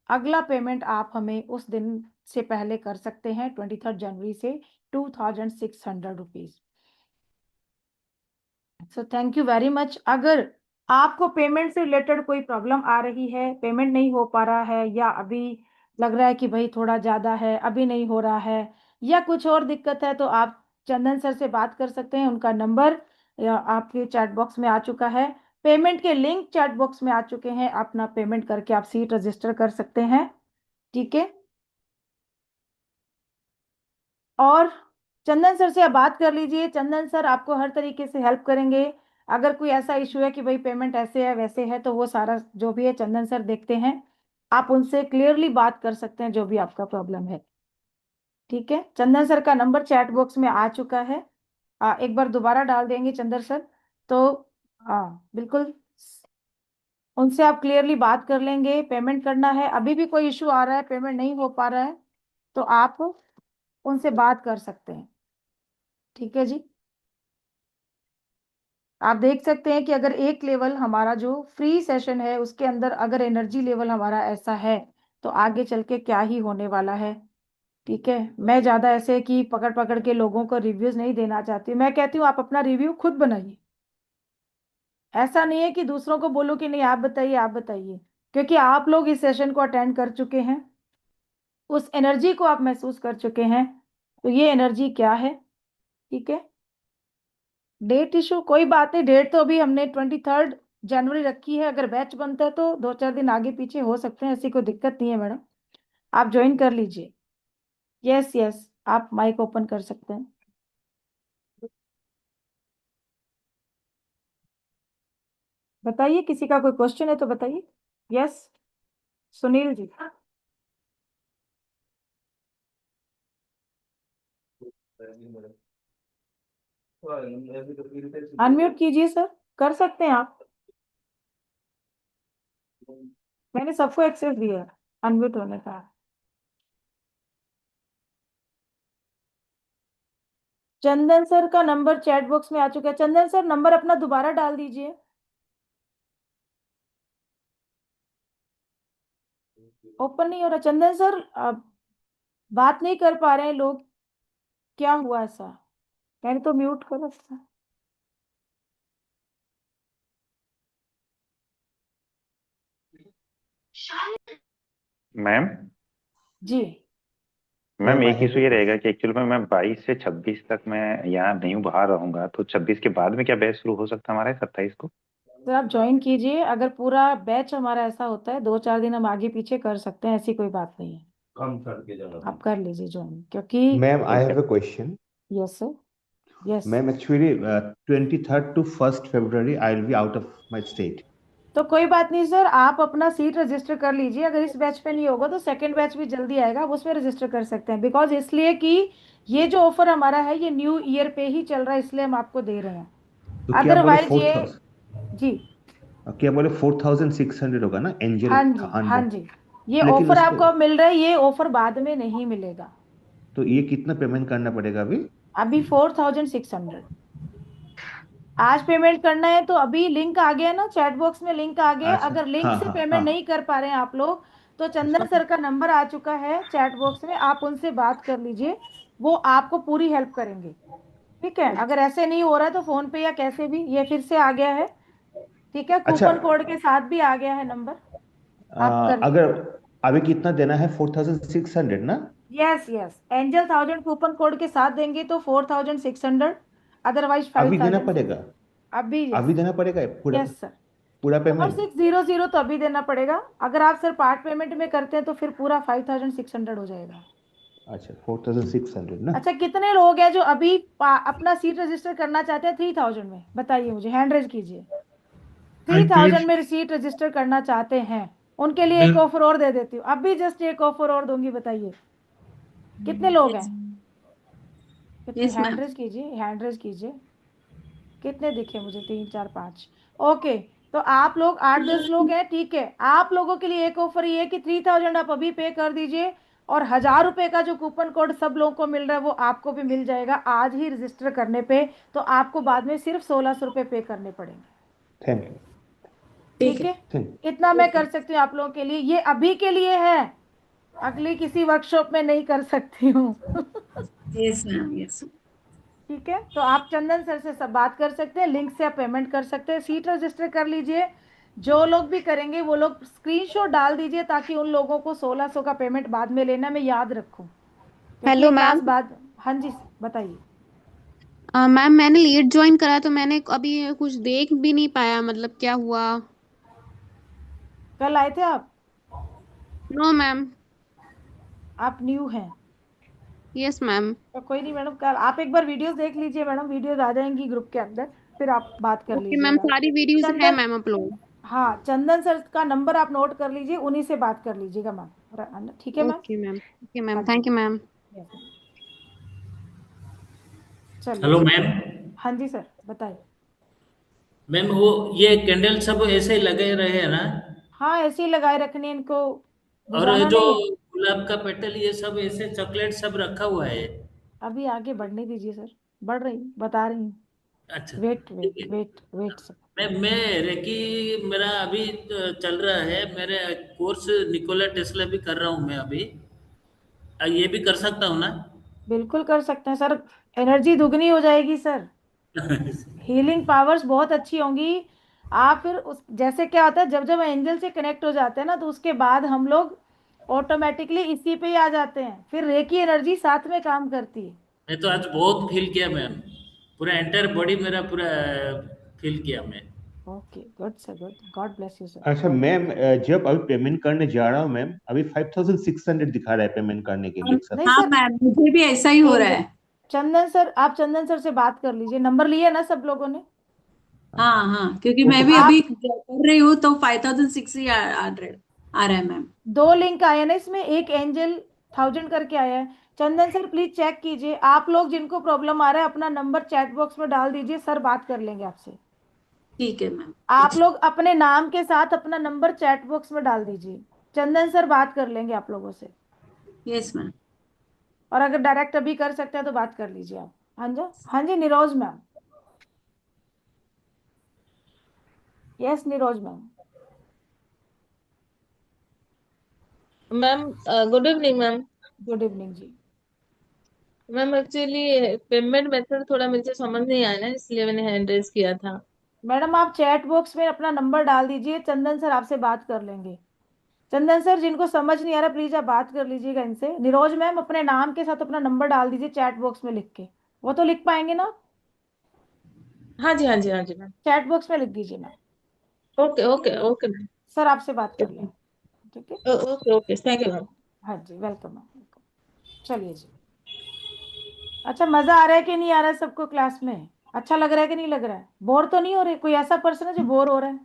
अगला पेमेंट आप हमें उस दिन से पहले कर सकते हैं 23 जनवरी से 2600 rupees. So thank you very much. अगर आपको पेमेंट से रिलेटेड कोई प्रॉब्लम आ रही है, पेमेंट नहीं हो पा रहा है, या अभी लग रहा है कि भाई थोड़ा ज़्यादा है, अभी नहीं हो रहा है, या कुछ और दिक्कत है, तो आप चंदन सर से बात कर सकते हैं। उनका नंबर या आपके चैट बॉक्स में आ चुका है, पेमेंट के लिंक चैट बॉक्स में आ चुके हैं। अपना पेमेंट करके आप सीट रजिस्टर कर सकते हैं, ठीक है। और चंदन सर से आप बात कर लीजिए, चंदन सर आपको हर तरीके से हेल्प करेंगे। अगर कोई ऐसा इशू है कि भाई पेमेंट ऐसे है वैसे है, तो वो सारा जो भी है चंदन सर देखते हैं। आप उनसे क्लियरली बात कर सकते हैं जो भी आपका प्रॉब्लम है, ठीक है। चंदन सर का नंबर चैट बॉक्स में आ चुका है, एक बार दोबारा डाल देंगे चंदन सर, तो हाँ बिल्कुल उनसे आप क्लियरली बात कर लेंगे। पेमेंट करना है, अभी भी कोई इशू आ रहा है, पेमेंट नहीं हो पा रहा है, तो आप उनसे बात कर सकते हैं, ठीक है जी। आप देख सकते हैं कि अगर एक लेवल हमारा जो फ्री सेशन है उसके अंदर अगर एनर्जी लेवल हमारा ऐसा है, तो आगे चल के क्या ही होने वाला है, ठीक है। मैं ज्यादा ऐसे कि पकड़ पकड़ के लोगों को रिव्यूज नहीं देना चाहती, मैं कहती हूँ आप अपना रिव्यू खुद बनाइए। ऐसा नहीं है कि दूसरों को बोलो कि नहीं आप बताइए आप बताइए, क्योंकि आप लोग इस सेशन को अटेंड कर चुके हैं, उस एनर्जी को आप महसूस कर चुके हैं, तो ये एनर्जी क्या है, ठीक है। डेट इशू कोई बात नहीं, डेट तो अभी हमने 23 जनवरी रखी है। अगर बैच बनता है तो 2-4 दिन आगे पीछे हो सकते हैं, ऐसी कोई दिक्कत नहीं है मैडम, आप ज्वाइन कर लीजिए। यस यस, आप माइक ओपन कर सकते हैं। बताइए, किसी का कोई क्वेश्चन है तो बताइए। यस सुनील जी, अनम्यूट कीजिए सर, कर सकते हैं आप, मैंने सबको एक्सेस दिया है अनम्यूट होने का। चंदन सर का नंबर चैट बॉक्स में आ चुका है, चंदन सर नंबर अपना दोबारा डाल दीजिए। ओपन नहीं हो रहा चंदन सर, आप बात नहीं कर पा रहे हैं लोग, क्या हुआ ऐसा? मैंने तो म्यूट कर रखा था। मैम जी मैम एक इशू ये रहेगा कि एक्चुअल में मैं 22 से 26 तक मैं यहाँ नहीं बाहर रहूंगा, तो 26 के बाद में क्या बैच शुरू हो सकता है हमारा 27 को? सर आप ज्वाइन कीजिए, अगर पूरा बैच हमारा ऐसा होता है 2-4 दिन हम आगे पीछे कर सकते हैं, ऐसी कोई बात नहीं है, कम करके जाना आप कर लीजिए ज्वाइन, क्योंकि मैम आई ठीक है। Have a question yes sir, yes. Ma'am actually 23rd to 1st February I will be out of my state. तो कोई बात नहीं सर, आप अपना सीट रजिस्टर कर लीजिए। अगर इस बैच पे नहीं होगा तो सेकंड बैच भी जल्दी आएगा, आप उसमें रजिस्टर कर सकते हैं। बिकॉज इसलिए कि ये जो ऑफर हमारा है ये न्यू ईयर पे ही चल रहा है, इसलिए हम आपको दे रहे हैं। तो क्या बोले अदरवाइज ये 4000, जी, क्या बोले 4600 होगा ना एंजल हाँ जी हाँ 100? जी, ये लेकिन ऑफर उसको आपको अब मिल रहा है, ये ऑफर बाद में नहीं मिलेगा। तो ये कितना पेमेंट करना पड़ेगा अभी? अभी 4600 आज पेमेंट करना है, तो अभी लिंक आ गया ना चैट बॉक्स में, लिंक आ गया। अच्छा अगर लिंक हाँ से हाँ पेमेंट हाँ। नहीं कर पा रहे हैं आप लोग, तो चंदन अच्छा सर का नंबर आ चुका है चैट बॉक्स में, आप उनसे बात कर लीजिए, वो आपको पूरी हेल्प करेंगे, ठीक है। अगर ऐसे नहीं हो रहा है तो फोन पे या कैसे भी, ये फिर से आ गया है, ठीक है, अच्छा कूपन कोड के साथ भी आ गया है नंबर, आप कर अगर लीजिए। अभी कितना देना है 4600 ना? Yes yes, angel 1000 coupon code के साथ देंगे तो 4600, अदरवाइज अभी देना 5006। पड़ेगा? अभी यस, अभी देना पड़ेगा पूरा यस सर, पूरा और पेमेंट? 600 तो अभी देना पड़ेगा। अगर आप सर पार्ट पेमेंट में करते हैं तो फिर पूरा 5600 हो जाएगा। अच्छा 4600 ना? अच्छा, कितने लोग हैं जो अभी अपना सीट रजिस्टर करना चाहते हैं 3000 में? बताइए मुझे, हैंड रेज कीजिए। 3000 में सीट रजिस्टर करना चाहते हैं, उनके लिए एक ऑफर और दे देती हूँ, अभी जस्ट एक ऑफर और दूंगी। बताइए कितने लोग हैं? यस कितने? Yes hand ma'am. रेज कीजिए, हैंड रेज कीजिए। कितने दिखे मुझे? 3 4 5। ओके, तो आप लोग 8-10 लोग हैं, ठीक है। आप लोगों के लिए एक ऑफर ये है कि 3000 आप अभी पे कर दीजिए, और 1000 रुपए का जो कूपन कोड सब लोगों को मिल रहा है वो आपको भी मिल जाएगा आज ही रजिस्टर करने पे। तो आपको बाद में सिर्फ 1600 रुपये पे करने पड़ेंगे। Thank you. ठीक है, Thank इतना मैं कर सकती हूँ आप लोगों के लिए, ये अभी के लिए है, अगली किसी वर्कशॉप में नहीं कर सकती हूँ। Yes ma'am, yes. ठीक है, तो आप चंदन सर से सब बात कर सकते हैं, लिंक से आप पेमेंट कर सकते हैं, सीट रजिस्टर कर लीजिए। जो लोग भी करेंगे वो लोग स्क्रीनशॉट डाल दीजिए, ताकि उन लोगों को 1600 का पेमेंट बाद में लेना मैं याद रखूं, क्योंकि हेलो ये क्लास मैम। बाद। हाँ जी, बताइए। मैम मैंने लेट ज्वाइन करा तो मैंने अभी कुछ देख भी नहीं पाया, मतलब क्या हुआ। कल आए थे आप? No ma'am. आप न्यू हैं? Yes ma'am. तो कोई नहीं मैडम, कल आप एक बार वीडियोस देख लीजिए मैडम, वीडियोस आ जाएंगी ग्रुप के अंदर, फिर आप बात कर ओके मैम, लीजिएगा। सारी वीडियोस है चंदन, मैम अपलोड। हाँ चंदन सर का नंबर आप नोट कर लीजिए, उन्हीं से बात कर लीजिएगा मैम, ठीक है ma'am? Okay ma'am, okay ma'am, हाँ जी, thank you ma'am. yes, ma'am। चलिए हेलो जी। मैम। हाँ जी सर, बताइए। मैम वो ये कैंडल सब ऐसे ही लगे रहे हैं ना? हाँ ऐसे ही लगाए रखने, इनको और बुझाना जो नहीं है। गुलाब का पेटल ये सब ऐसे चॉकलेट सब रखा हुआ है? अभी आगे बढ़ने दीजिए सर, बढ़ रही हूँ, बता रही हूँ। अच्छा, वेट ठीक वेट है। Wait wait sir. मैं रेकी मेरा अभी चल रहा है, मेरे कोर्स निकोला टेस्ला भी कर रहा हूँ मैं अभी। ये भी कर सकता हूँ ना? बिल्कुल कर सकते हैं सर, एनर्जी दुगनी हो जाएगी सर, हीलिंग पावर्स बहुत अच्छी होंगी। आप फिर उस जैसे क्या होता है, जब जब एंजल से कनेक्ट हो जाते हैं ना, तो उसके बाद हम लोग ऑटोमेटिकली इसी पे ही आ जाते हैं, फिर रेकी एनर्जी साथ में काम करती है। मैं तो आज बहुत फील किया मैम, पूरा एंटायर बॉडी मेरा पूरा फील किया मैं। Okay, good sir, good, God bless you sir. अच्छा मैम, जब अभी पेमेंट करने जा रहा हूँ मैम, अभी 5600 दिखा रहा है पेमेंट करने के लिए सर। नहीं हाँ सर, मैम, मुझे भी ऐसा ही हो रहा एंजल, है। चंदन सर, आप चंदन सर से बात कर लीजिए, नंबर लिया ना सब लोगों ने? हाँ हाँ, क्योंकि वो मैं तो भी अभी आप, कर रही हूँ तो 5006 ही आ रहा है मैम। दो लिंक आए ना इसमें, एक एंजल 1000 करके आया है। चंदन सर प्लीज चेक कीजिए, आप लोग जिनको प्रॉब्लम आ रहा है अपना नंबर चैट बॉक्स में डाल दीजिए, सर बात कर लेंगे आपसे। ठीक है मैम। आप लोग अपने नाम के साथ अपना नंबर चैट बॉक्स में डाल दीजिए, चंदन सर बात कर लेंगे आप लोगों से। Yes ma'am. और अगर डायरेक्ट अभी कर सकते हैं तो बात कर लीजिए आप। हाँ जी, हाँ जी, Niroj ma'am. Yes Niroj ma'am. Ma'am good evening ma'am. Good evening ji. Ma'am actually payment method थोड़ा मुझे समझ नहीं आया ना, इसलिए मैंने हैंड रेज किया था। मैडम आप चैट बॉक्स में अपना नंबर डाल दीजिए, चंदन सर आपसे बात कर लेंगे। चंदन सर जिनको समझ नहीं आ रहा प्लीज आप बात कर लीजिएगा इनसे। निरोज मैम अपने नाम के साथ अपना नंबर डाल दीजिए चैट बॉक्स में लिख के, वो तो लिख पाएंगे ना? हाँ जी, हाँ जी, हाँ जी मैम। चैट बॉक्स में लिख दीजिए ma'am. Okay okay okay ma'am. Sir आपसे बात कर लेंगे, ठीक है? Okay okay, thank you ma'am. हाँ जी, वेलकम मैम, वेलकम। चलिए जी। अच्छा, मजा आ रहा है कि नहीं आ रहा है सबको क्लास में? अच्छा लग रहा है कि नहीं लग रहा है? बोर तो नहीं हो रहे? कोई ऐसा पर्सन है जो बोर हो रहा है?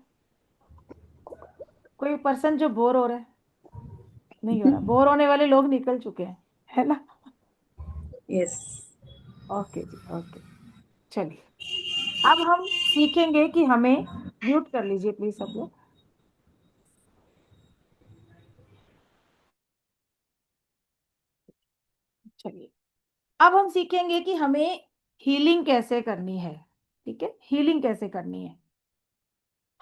कोई पर्सन जो बोर हो रहा है? नहीं हो रहा, बोर होने वाले लोग निकल चुके हैं, है ना? यस। ओके जी, ओके। चलिए, अब हम सीखेंगे कि हमें, म्यूट कर लीजिए प्लीज सब लोग। चलिए, अब हम सीखेंगे कि हमें हीलिंग कैसे करनी है। ठीक है, हीलिंग कैसे करनी है।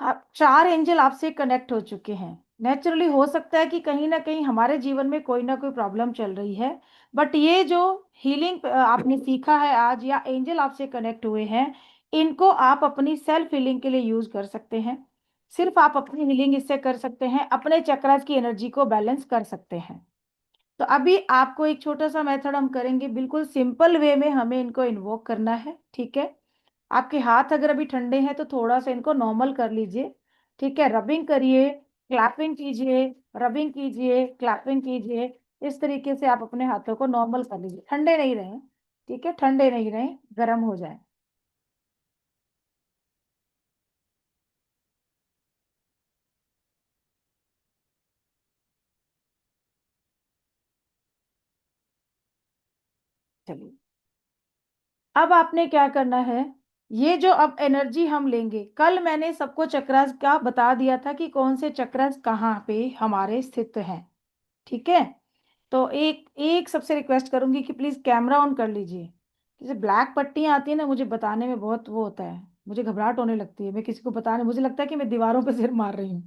आप 4 एंजल आपसे कनेक्ट हो चुके हैं। नेचुरली हो सकता है कि कहीं ना कहीं हमारे जीवन में कोई ना कोई प्रॉब्लम चल रही है, बट ये जो हीलिंग आपने सीखा है आज, या एंजल आपसे कनेक्ट हुए हैं, इनको आप अपनी सेल्फ हीलिंग के लिए यूज कर सकते हैं। सिर्फ आप अपनी हीलिंग इससे कर सकते हैं, अपने चक्रास की एनर्जी को बैलेंस कर सकते हैं। तो अभी आपको एक छोटा सा मेथड हम करेंगे, बिल्कुल सिंपल वे में हमें इनको इन्वोक करना है, ठीक है? आपके हाथ अगर अभी ठंडे हैं तो थोड़ा सा इनको नॉर्मल कर लीजिए, ठीक है? रबिंग करिए, क्लैपिंग कीजिए, रबिंग कीजिए, क्लैपिंग कीजिए। इस तरीके से आप अपने हाथों को नॉर्मल कर लीजिए, ठंडे नहीं रहे, ठीक है? ठंडे नहीं रहे, गर्म हो जाए। चलिए, अब आपने क्या करना है, ये जो अब एनर्जी हम लेंगे, कल मैंने सबको चक्रास का बता दिया था कि कौन से चक्रास कहाँ पे हमारे स्थित हैं, ठीक है? तो एक एक सबसे रिक्वेस्ट करूंगी कि प्लीज कैमरा ऑन कर लीजिए। जैसे ब्लैक पट्टियां आती है ना, मुझे बताने में बहुत वो होता है, मुझे घबराहट होने लगती है, मैं किसी को बता नहीं, मुझे लगता है कि मैं दीवारों पे सिर मार रही हूँ।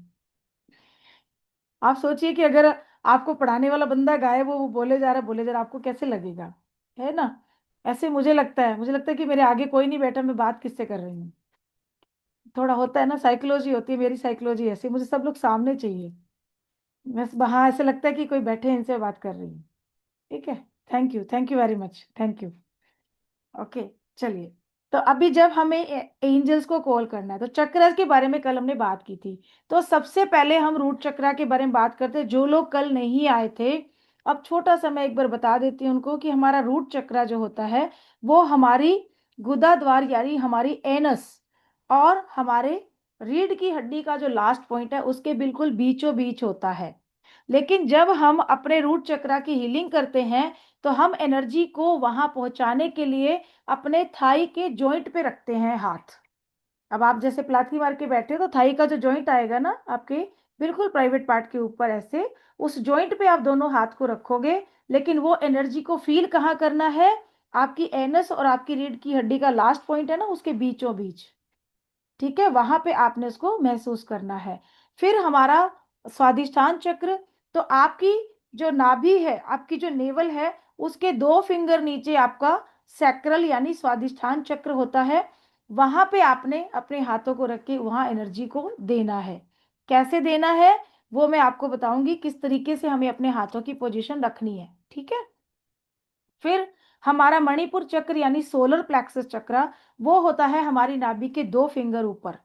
आप सोचिए कि अगर आपको पढ़ाने वाला बंदा गायब हो, वो बोले जा रहा है बोले जा रहा है, आपको कैसे लगेगा, है ना? ऐसे मुझे लगता है कि मेरे आगे कोई नहीं बैठा, मैं बात किससे कर रही हूँ। थोड़ा होता है ना, साइकोलॉजी होती है, मेरी साइकोलॉजी ऐसी, मुझे सब लोग सामने चाहिए। मैं हाँ, ऐसे लगता है कि कोई बैठे हैं, इनसे बात कर रही हूँ। ठीक है, thank you very much, thank you. Okay, चलिए। तो अभी जब हमें एंजल्स को कॉल करना है, तो चक्र के बारे में कल हमने बात की थी। तो सबसे पहले हम रूट चक्र के बारे में बात करते हैं। जो लोग कल नहीं आए थे, अब छोटा सा मैं एक बार बता देती हूँ उनको कि हमारा रूट चक्र जो होता है वो हमारी गुदा द्वार यानी हमारी एनस और हमारे रीढ़ की हड्डी का जो लास्ट पॉइंट है उसके बिल्कुल बीचों बीच होता है। लेकिन जब हम अपने रूट चक्र की हीलिंग करते हैं तो हम एनर्जी को वहां पहुंचाने के लिए अपने थाई के जॉइंट पे रखते हैं हाथ। अब आप जैसे प्लाथी मार के बैठे हो तो थाई का जो जॉइंट आएगा ना आपके बिल्कुल प्राइवेट पार्ट के ऊपर, ऐसे उस जॉइंट पे आप दोनों हाथ को रखोगे। लेकिन वो एनर्जी को फील कहाँ करना है? आपकी एनस और आपकी रीढ़ की हड्डी का लास्ट पॉइंट है ना, उसके बीचों बीच। ठीक है, वहां पे आपने उसको महसूस करना है। फिर हमारा स्वादिष्ठान चक्र, तो आपकी जो नाभि है, आपकी जो नेवल है, उसके 2 फिंगर नीचे आपका सैक्रल यानी स्वादिष्ठान चक्र होता है। वहां पे आपने अपने हाथों को रख के वहां एनर्जी को देना है। कैसे देना है वो मैं आपको बताऊंगी, किस तरीके से हमें अपने हाथों की पोजीशन रखनी है। ठीक है। फिर हमारा मणिपुर चक्र यानी सोलर प्लेक्सस चक्र, वो होता है हमारी नाभि के 2 फिंगर ऊपर।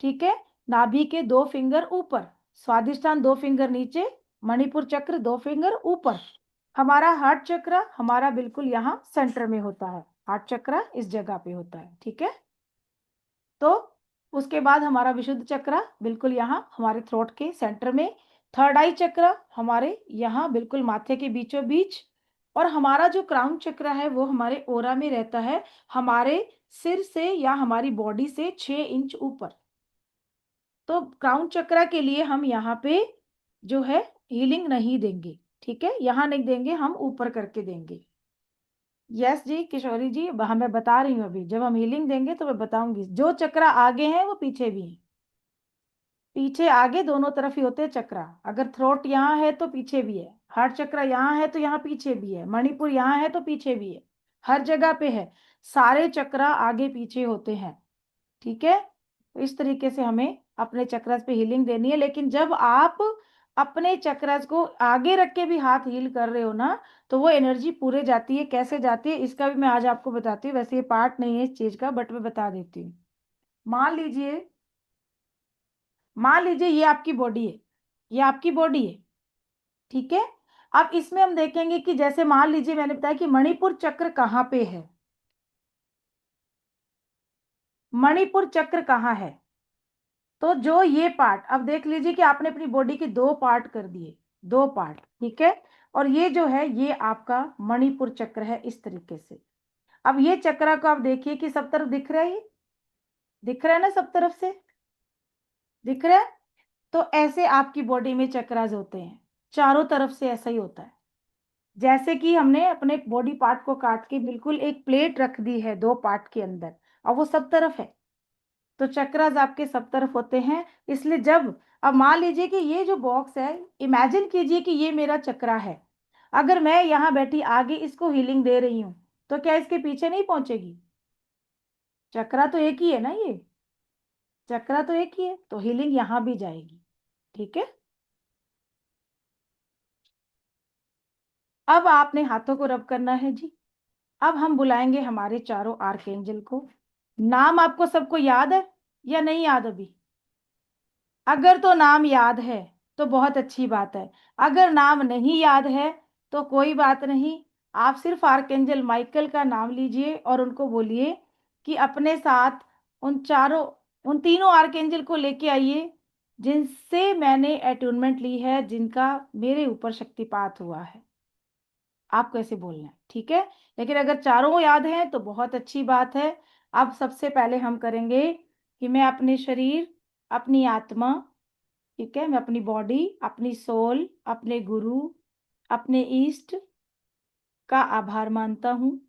ठीक है, नाभि के 2 फिंगर ऊपर, स्वादिष्ठान 2 फिंगर नीचे, मणिपुर चक्र 2 फिंगर ऊपर। हमारा हार्ट चक्र हमारा बिल्कुल यहाँ सेंटर में होता है, हार्ट चक्र इस जगह पे होता है। ठीक है, तो उसके बाद हमारा विशुद्ध चक्र बिल्कुल यहाँ हमारे थ्रोट के सेंटर में, थर्ड आई चक्र हमारे यहाँ बिल्कुल माथे के बीचों बीच, और हमारा जो क्राउन चक्र है वो हमारे ओरा में रहता है, हमारे सिर से या हमारी बॉडी से 6 इंच ऊपर। तो क्राउन चक्र के लिए हम यहाँ पे जो है हीलिंग नहीं देंगे। ठीक है, यहाँ नहीं देंगे, हम ऊपर करके देंगे। यस जी किशोरी जी, मैं बता रही हूँ, अभी जब हम हीलिंग देंगे तो मैं बताऊंगी। जो चक्र आगे हैं वो पीछे भी हैं, पीछे आगे दोनों तरफ ही होते हैं चक्र। अगर थ्रोट यहाँ है तो पीछे भी है, हार्ट चक्र यहाँ है तो यहाँ पीछे भी है, मणिपुर यहाँ है तो पीछे भी है, हर जगह पे है, सारे चक्र आगे पीछे होते हैं। ठीक है, तो इस तरीके से हमें अपने चक्रस पे हीलिंग देनी है। लेकिन जब आप अपने चक्रस को आगे रख के भी हाथ हील कर रहे हो ना, तो वो एनर्जी पूरे जाती है। कैसे जाती है इसका भी मैं आज आपको बताती हूँ, वैसे ये पार्ट नहीं है इस चीज का, बट मैं बता देती हूँ। मान लीजिए ये आपकी बॉडी है, ये आपकी बॉडी है। ठीक है, अब इसमें हम देखेंगे कि जैसे मान लीजिए मैंने बताया कि मणिपुर चक्र कहाँ पे है, मणिपुर चक्र कहाँ है। तो जो ये पार्ट, अब देख लीजिए कि आपने अपनी बॉडी के 2 पार्ट कर दिए, 2 पार्ट। ठीक है, और ये जो है ये आपका मणिपुर चक्र है इस तरीके से। अब ये चक्र को आप देखिए कि सब तरफ दिख रहा है, ये दिख रहा है ना, सब तरफ से दिख रहा है। तो ऐसे आपकी बॉडी में चक्रास होते हैं, चारों तरफ से ऐसा ही होता है। जैसे कि हमने अपने बॉडी पार्ट को काट के बिल्कुल एक प्लेट रख दी है 2 पार्ट के अंदर, और वो सब तरफ है, तो चक्रास आपके सब तरफ होते हैं। इसलिए जब, अब मान लीजिए कि ये जो बॉक्स है, इमेजिन कीजिए कि ये मेरा चक्रा है। अगर मैं यहाँ बैठी आगे इसको हीलिंग दे रही हूँ तो क्या इसके पीछे नहीं पहुंचेगी? चक्रा तो एक ही है ना, ये चक्रा तो एक ही है, तो हीलिंग यहाँ भी जाएगी। ठीक है, अब आपने हाथों को रब करना है जी। अब हम बुलाएंगे हमारे चारों आर्कएंजल को। नाम आपको सबको याद है या नहीं याद अभी? अगर तो नाम याद है तो बहुत अच्छी बात है, अगर नाम नहीं याद है तो कोई बात नहीं। आप सिर्फ आर्कएंजल माइकल का नाम लीजिए और उनको बोलिए कि अपने साथ उन तीनों आर्कएंजल को लेके आइए जिनसे मैंने अटूनमेंट ली है, जिनका मेरे ऊपर शक्तिपात हुआ है। आपको ऐसे बोलना है, ठीक है। लेकिन अगर चारों याद हैं तो बहुत अच्छी बात है। अब सबसे पहले हम करेंगे कि मैं अपने शरीर, अपनी आत्मा, ठीक है, मैं अपनी बॉडी, अपनी सोल, अपने गुरु, अपने ईस्ट का आभार मानता हूँ।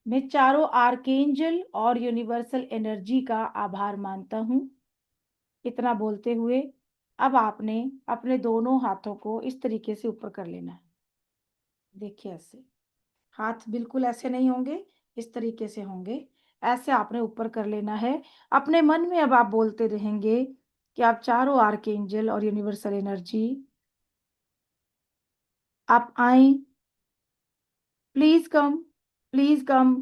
मैं चारों आर्केंजल और यूनिवर्सल एनर्जी का आभार मानता हूँ। इतना बोलते हुए अब आपने अपने दोनों हाथों को इस तरीके से ऊपर कर लेना है। देखिए ऐसे हाथ बिल्कुल ऐसे नहीं होंगे, इस तरीके से होंगे। ऐसे आपने ऊपर कर लेना है। अपने मन में अब आप बोलते रहेंगे कि आप चारों आर्केंजल और यूनिवर्सल एनर्जी आप आए, please come, please come,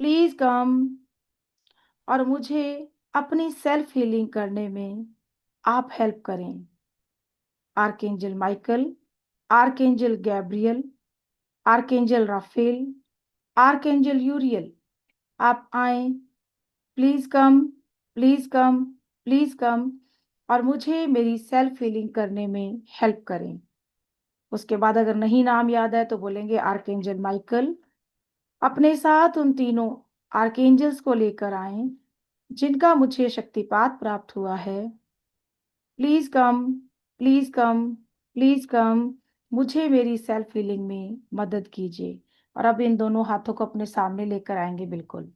please come, और मुझे अपनी सेल्फ हीलिंग करने में आप हेल्प करें। Archangel Michael, archangel Gabriel, archangel Raphael, archangel Uriel, आप आए, please come, please come, please come, और मुझे मेरी सेल्फ हीलिंग करने में हेल्प करें। उसके बाद अगर नहीं नाम याद है तो बोलेंगे आर्केंजल माइकल। अपने साथ उन तीनों आर्केंजल्स को लेकर आए जिनका मुझे शक्तिपात प्राप्त हुआ है। Please come, please come, please कम, मुझे मेरी सेल्फ हीलिंग में मदद कीजिए। और अब इन दोनों हाथों को अपने सामने लेकर आएंगे बिल्कुल,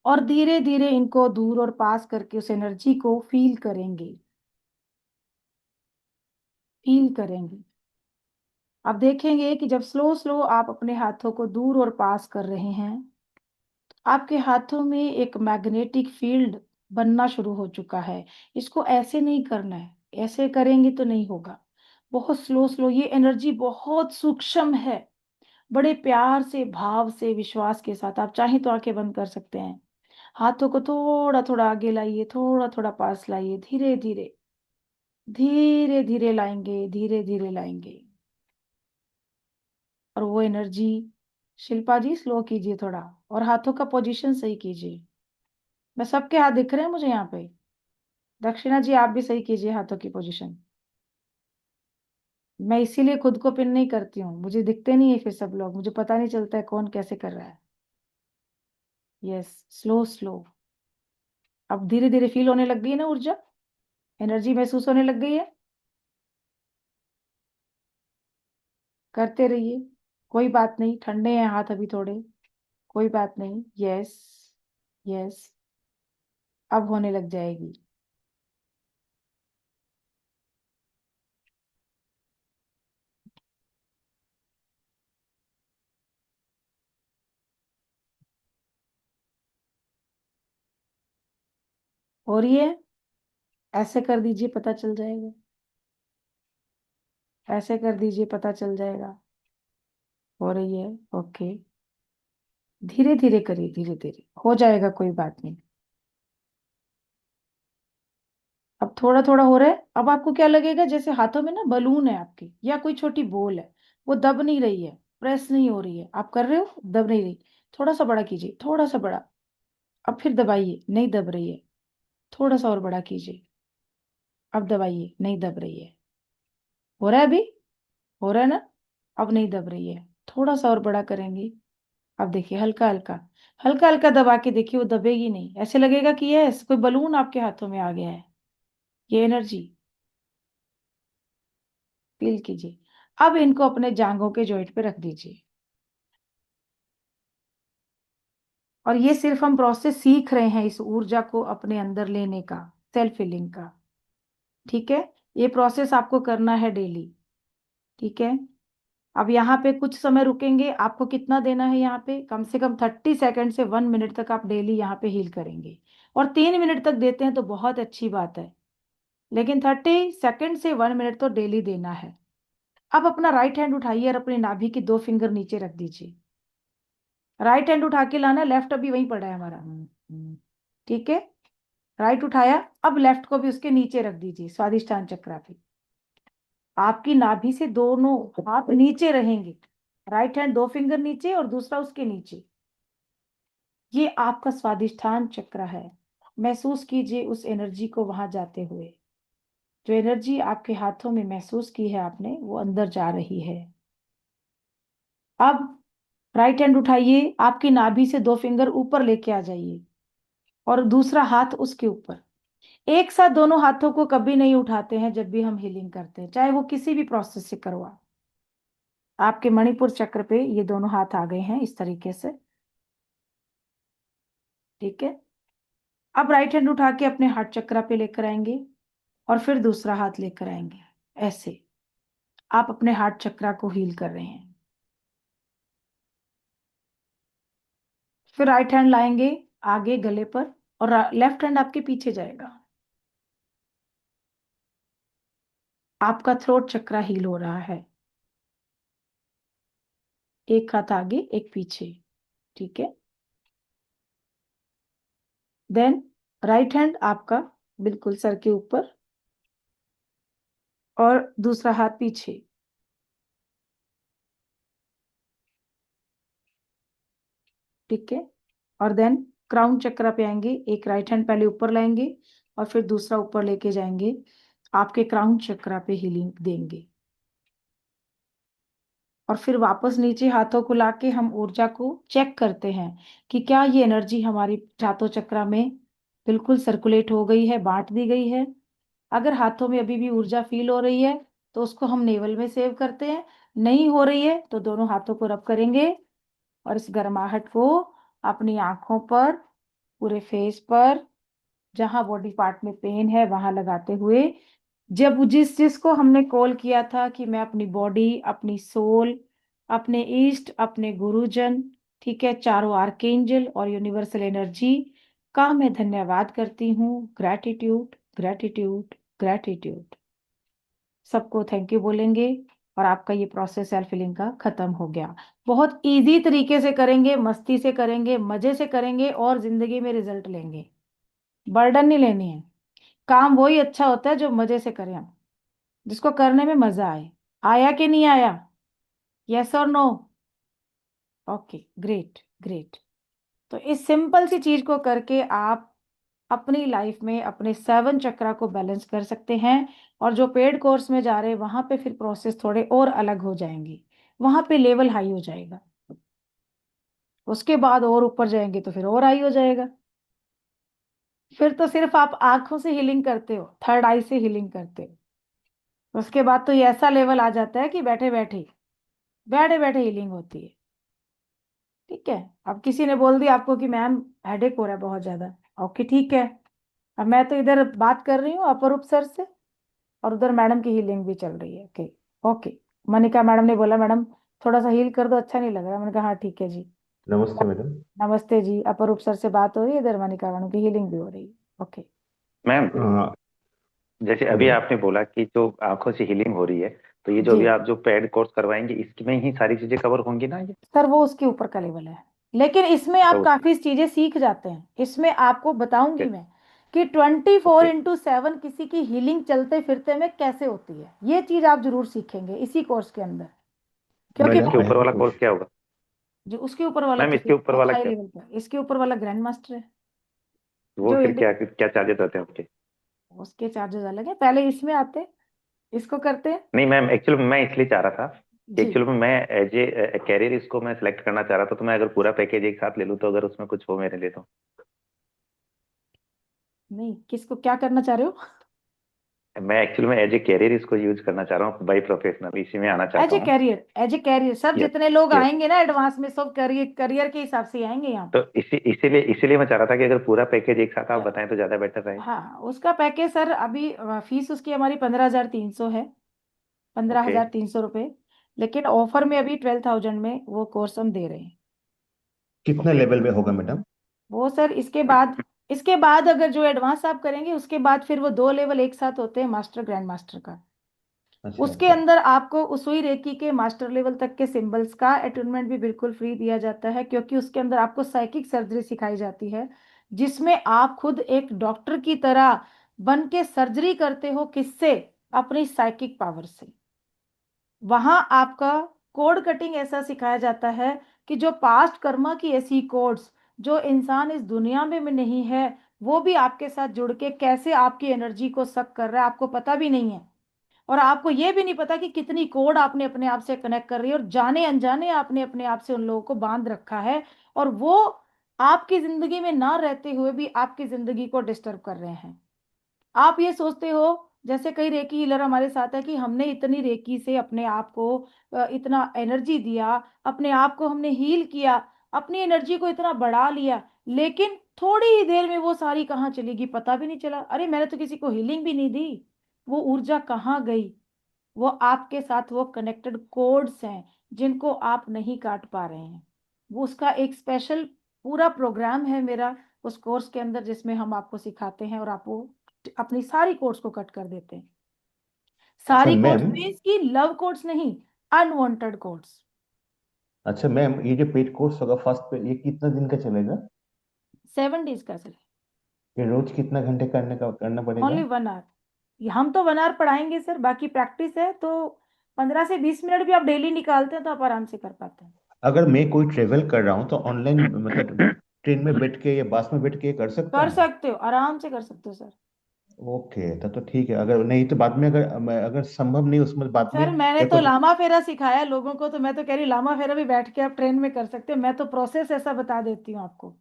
और धीरे धीरे इनको दूर और पास करके उस एनर्जी को फील करेंगे, फील करेंगे। अब देखेंगे कि जब स्लो स्लो आप अपने हाथों को दूर और पास कर रहे हैं, आपके हाथों में एक मैग्नेटिक फील्ड बनना शुरू हो चुका है। इसको ऐसे नहीं करना है, ऐसे करेंगे तो नहीं होगा। बहुत स्लो स्लो, ये एनर्जी बहुत सूक्ष्म है। बड़े प्यार से, भाव से, विश्वास के साथ आप चाहें तो आंखें बंद कर सकते हैं। हाथों को थोड़ा थोड़ा आगे लाइए, थोड़ा थोड़ा पास लाइए, धीरे धीरे, धीरे धीरे लाएंगे, धीरे धीरे लाएंगे। और वो एनर्जी, शिल्पा जी स्लो कीजिए थोड़ा, और हाथों का पोजीशन सही कीजिए। मैं सबके हाथ दिख रहे हैं मुझे यहाँ पे। दक्षिणा जी आप भी सही कीजिए हाथों की पोजीशन। मैं इसीलिए खुद को पिन नहीं करती हूँ, मुझे दिखते नहीं है फिर सब लोग, मुझे पता नहीं चलता है कौन कैसे कर रहा है। Yes, slow slow. अब धीरे धीरे फील होने लग गई है ना ऊर्जा, एनर्जी महसूस होने लग गई है। करते रहिए, कोई बात नहीं, ठंडे हैं हाथ अभी थोड़े, कोई बात नहीं। यस, यस, अब होने लग जाएगी। हो रही है, ऐसे कर दीजिए पता चल जाएगा, ऐसे कर दीजिए पता चल जाएगा। हो रही है, ओके। धीरे धीरे करिए, धीरे धीरे हो जाएगा, कोई बात नहीं। अब थोड़ा थोड़ा हो रहा है। अब आपको क्या लगेगा, जैसे हाथों में ना बलून है आपके, या कोई छोटी बॉल है, वो दब नहीं रही है, प्रेस नहीं हो रही है। आप कर रहे हो, दब नहीं रही। थोड़ा सा बड़ा कीजिए, थोड़ा सा बड़ा। अब फिर दबाइए, नहीं दब रही है। थोड़ा सा और बड़ा कीजिए, अब दबाइए, नहीं दब रही है। हो रहा है अभी, हो रहा है ना, अब नहीं दब रही है। थोड़ा सा और बड़ा करेंगे। अब देखिए, हल्का हल्का, हल्का हल्का दबा के देखिए, वो दबेगी नहीं। ऐसे लगेगा कि यस, कोई बलून आपके हाथों में आ गया है। ये एनर्जी फील कीजिए। अब इनको अपने जांघों के जॉइंट पे रख दीजिए। और ये सिर्फ हम प्रोसेस सीख रहे हैं, इस ऊर्जा को अपने अंदर लेने का, सेल्फ हीलिंग का। ठीक है, ये प्रोसेस आपको करना है डेली। ठीक है, अब यहाँ पे कुछ समय रुकेंगे। आपको कितना देना है यहाँ पे, कम से कम 30 सेकंड से 1 मिनट तक आप डेली यहाँ पे हील करेंगे। और 3 मिनट तक देते हैं तो बहुत अच्छी बात है, लेकिन 30 सेकंड से 1 मिनट तो डेली देना है। अब अपना राइट हैंड उठाइए और अपनी नाभि की 2 फिंगर नीचे रख दीजिए। राइट हैंड उठा के लाना, लेफ्ट अभी वहीं पड़ा है हमारा। ठीक है, राइट उठाया, अब लेफ्ट को भी उसके नीचे रख दीजिए, स्वादिष्टान चक्र पे। आपकी नाभि से दोनों हाथ नीचे रहेंगे, राइट हैंड 2 फिंगर नीचे और दूसरा उसके नीचे। ये आपका स्वादिष्ठान चक्र है। महसूस कीजिए उस एनर्जी को वहां जाते हुए। जो एनर्जी आपके हाथों में महसूस की है आपने, वो अंदर जा रही है। अब राइट हैंड उठाइए, आपकी नाभि से 2 फिंगर ऊपर लेके आ जाइए और दूसरा हाथ उसके ऊपर। एक साथ दोनों हाथों को कभी नहीं उठाते हैं जब भी हम हीलिंग करते हैं, चाहे वो किसी भी प्रोसेस से करवा। आपके मणिपुर चक्र पे ये दोनों हाथ आ गए हैं इस तरीके से। ठीक है, अब राइट हैंड उठा के अपने हार्ट चक्रा पे लेकर आएंगे और फिर दूसरा हाथ लेकर आएंगे। ऐसे आप अपने हार्ट चक्रा को हील कर रहे हैं। फिर राइट हैंड लाएंगे आगे गले पर और लेफ्ट हैंड आपके पीछे जाएगा। आपका थ्रोट चक्रा हील हो रहा है। एक हाथ आगे एक पीछे। ठीक है, देन राइट हैंड आपका बिल्कुल सर के ऊपर और दूसरा हाथ पीछे। ठीक है, और देन क्राउन चक्रा पे आएंगे। एक राइट हैंड पहले ऊपर लाएंगे और फिर दूसरा ऊपर लेके जाएंगे। आपके क्राउन चक्रा पे हीलिंग देंगे और फिर वापस नीचे हाथों को लाके हम ऊर्जा को चेक करते हैं कि क्या ये एनर्जी हमारी हाथों चक्रा में बिल्कुल सर्कुलेट हो गई है, बांट दी गई है। अगर हाथों में अभी भी ऊर्जा फील हो रही है तो उसको हम नेवल में सेव करते हैं। नहीं हो रही है तो दोनों हाथों को रब करेंगे और इस गर्माहट को अपनी आंखों पर, पूरे फेस पर, जहां बॉडी पार्ट में पेन है वहां लगाते हुए, जब जिसको हमने कॉल किया था कि मैं अपनी बॉडी, अपनी सोल, अपने ईस्ट, अपने गुरुजन, ठीक है, चारों आर्कएंजल और यूनिवर्सल एनर्जी का मैं धन्यवाद करती हूँ। Gratitude, gratitude, gratitude. सबको थैंक यू बोलेंगे और आपका ये प्रोसेस सेल्फ हीलिंग का खत्म हो गया। बहुत इजी तरीके से करेंगे, मस्ती से करेंगे, मजे से करेंगे और जिंदगी में रिजल्ट लेंगे। बर्डन नहीं लेनी है। काम वही अच्छा होता है जो मजे से करें हम, जिसको करने में मजा आए। आया कि नहीं आया? यस और नो? Okay, great great. तो इस सिंपल सी चीज को करके आप अपनी लाइफ में अपने 7 चक्रा को बैलेंस कर सकते हैं। और जो पेड कोर्स में जा रहे हैं वहां पे फिर प्रोसेस थोड़े और अलग हो जाएंगे, वहां पे लेवल हाई हो जाएगा। उसके बाद और ऊपर जाएंगे तो फिर और हाई हो जाएगा। फिर तो सिर्फ आप आंखों से हीलिंग करते हो, थर्ड आई से हीलिंग करते हो। उसके बाद तो ये ऐसा लेवल आ जाता है कि बैठे बैठे बैठे बैठे हीलिंग होती है। ठीक है, अब किसी ने बोल दिया आपको कि मैम हेडेक हो रहा है बहुत ज्यादा, ओके ठीक है। अब मैं तो इधर बात कर रही हूँ अपर सर से और उधर मैडम की हीलिंग भी चल रही है। ओके ओके, मनिका मैडम ने बोला मैडम थोड़ा सा हील कर दो, अच्छा नहीं लग रहा। मैंने कहा हाँ ठीक है जी। नमस्ते मैडम। नमस्ते जी, अपर सर से बात हो रही है, इधर मनिका मैडम की हीलिंग भी हो रही है। ओके मैम, हाँ जैसे अभी आपने बोला कि जो आंखों से हीलिंग हो रही है, तो ये जो जी अभी आप जो पेड कोर्स करवाएंगे इसमें ही सारी चीजें कवर होंगी ना ये? सर, वो उसके ऊपर का लेवल है, लेकिन इसमें आप तो काफी चीजें सीख जाते हैं। इसमें आपको बताऊंगी मैं कि 24/7 किसी की हीलिंग चलते फिरते में कैसे होती है। ये चीज आप जरूर सीखेंगे इसी कोर्स के अंदर, क्योंकि मैडम इसके आई ऊपर हैव अ वाला कोर्स क्वेश्चन। क्या होगा? जो उसके ऊपर वाला मैम तो इसके फिर ऊपर बहुत वाला हाई क्या, लेवल का है। इसके ऊपर वाला ग्रैंड मास्टर है, वो जो फिर इंडिया, क्या क्या चार्जेस रहते हैं उसके? उसके चार्जेस अलग है। पहले इसमें आते हैं, इसको करते हैं। नहीं मैम, एक्चुअली मैं इसलिए चाह रहा था कि जी एक्चुअली में मैं एज ए कैरियर इसको मैं सिलेक्ट करना चाह रहा था, तो मैं अगर पूरा पैकेज एक साथ ले लूँ तो अगर उसमें कुछ हो मेरे लिए तो। नहीं, किसको क्या करना चाह रहे हो? मैं एक्चुअली में एज ए कैरियर इसको यूज करना चाह रहा हूँ, बाई प्रोफेशनल इसी में आना एज चाहता ए हूँ। कैरियर, एज ए कैरियर सब यस जितने लोग यस। आएंगे ना एडवांस में, सब करियर करियर के हिसाब से आएंगे यहाँ तो पे। इसीलिए मैं चाह रहा था कि अगर पूरा पैकेज एक साथ आप या, बताएं तो ज्यादा बेटर रहे। हाँ उसका पैकेज सर अभी फीस उसकी हमारी 15,300 है, पंद्रह ओके। हजार तीन सौ रुपये। लेकिन ऑफर में अभी 12,000 में वो कोर्स हम दे रहे हैं। कितना ओके। लेवल में होगा मैडम? वो सर इसके बाद अगर जो एडवांस आप करेंगे उसके बाद फिर वो 2 लेवल एक साथ होते हैं मास्टर ग्रैंड मास्टर का। अच्छा उसके अच्छा। अंदर आपको उसुई रेकी के मास्टर लेवल तक के सिंबल्स का अटूनमेंट भी बिल्कुल फ्री दिया जाता है, क्योंकि उसके अंदर आपको साइकिक सर्जरी सिखाई जाती है, जिसमें आप खुद एक डॉक्टर की तरह बन के सर्जरी करते हो। किससे? अपनी साइकिक पावर से। वहां आपका कोड कटिंग ऐसा सिखाया जाता है कि जो पास्ट कर्मा की ऐसी कोड्स जो इंसान इस दुनिया में नहीं है, वो भी आपके साथ जुड़ के कैसे आपकी एनर्जी को सक कर रहा है, आपको पता भी नहीं है। और आपको ये भी नहीं पता कि कितनी कोड आपने अपने आप से कनेक्ट कर रही है और जाने अनजाने आपने अपने आप से उन लोगों को बांध रखा है, और वो आपकी जिंदगी में ना रहते हुए भी आपकी जिंदगी को डिस्टर्ब कर रहे हैं। आप ये सोचते हो जैसे कई रेकी हीलर हमारे साथ है कि हमने इतनी रेकी से अपने आप को इतना एनर्जी दिया, अपने आप को हमने हील किया, अपनी एनर्जी को इतना बढ़ा लिया, लेकिन थोड़ी ही देर में वो सारी कहाँ चली गई पता भी नहीं चला। अरे मैंने तो किसी को हीलिंग भी नहीं दी, वो ऊर्जा कहाँ गई? वो आपके साथ वो कनेक्टेड कोड्स हैं जिनको आप नहीं काट पा रहे हैं। वो उसका एक स्पेशल पूरा प्रोग्राम है मेरा उस कोर्स के अंदर, जिसमें हम आपको सिखाते हैं और आप वो अपनी सारी कोड्स को कट कर देते हैं। अच्छा सारी कोड्स मैम, मीन्स की लव कोड्स नहीं, अनवांटेड कोड्स। अच्छा मैम, ये जो पेड कोर्स होगा फर्स्ट पे, ये कितना दिन का चलेगा? 7 डेज का सर। ये रोज कितना घंटे करना पड़ेगा? Only 1 hour. हम तो 1 आवर पढ़ाएंगे सर, बाकी प्रैक्टिस है तो 15 से 20 मिनट भी आप डेली निकालते हैं तो आप आराम से कर पाते हैं। अगर मैं कोई ट्रेवल कर रहा हूँ तो ऑनलाइन मतलब ट्रेन में बैठ के या बस में बैठ के कर सकता कर हूँ? सकते हो, आराम से कर सकते हो सर। ओके, तब तो ठीक है। अगर नहीं तो बाद में, अगर संभव नहीं उसमें बाद में सर मैंने या तो कुछ। लामा फेरा सिखाया लोगों को, तो मैं तो कह रही लामा फेरा भी बैठ के आप ट्रेन में कर सकते हो। मैं तो प्रोसेस ऐसा बता देती हूँ आपको।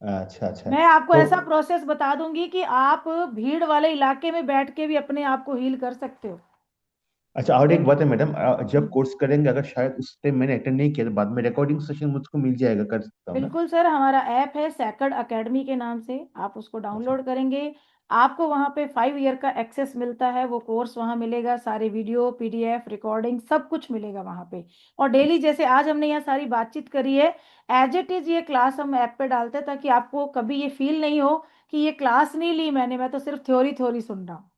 अच्छा अच्छा। मैं आपको तो ऐसा प्रोसेस बता दूंगी कि आप भीड़ वाले इलाके में बैठ के भी अपने आप को हील कर सकते हो। अच्छा, और एक बात है मैडम, जब हम्म। कोर्स करेंगे अगर शायद उस टाइम मैंने अटेंड नहीं किया तो बाद में रिकॉर्डिंग सेशन मुझको मिल जाएगा, कर सकता हूँ ना? बिल्कुल सर, हमारा ऐप है सैकड़ एकेडमी के नाम से, आप उसको अच्छा डाउनलोड करेंगे। आपको वहाँ पे 5 ईयर का एक्सेस मिलता है, वो कोर्स वहाँ मिलेगा, सारे वीडियो पीडीएफ रिकॉर्डिंग सब कुछ मिलेगा वहाँ पे। और डेली जैसे आज हमने यहाँ सारी बातचीत करी है, एज इट इज ये क्लास हम ऐप पे डालते हैं, ताकि आपको कभी ये फील नहीं हो कि ये क्लास नहीं ली मैंने, मैं तो सिर्फ थ्योरी थ्योरी सुन रहा हूँ।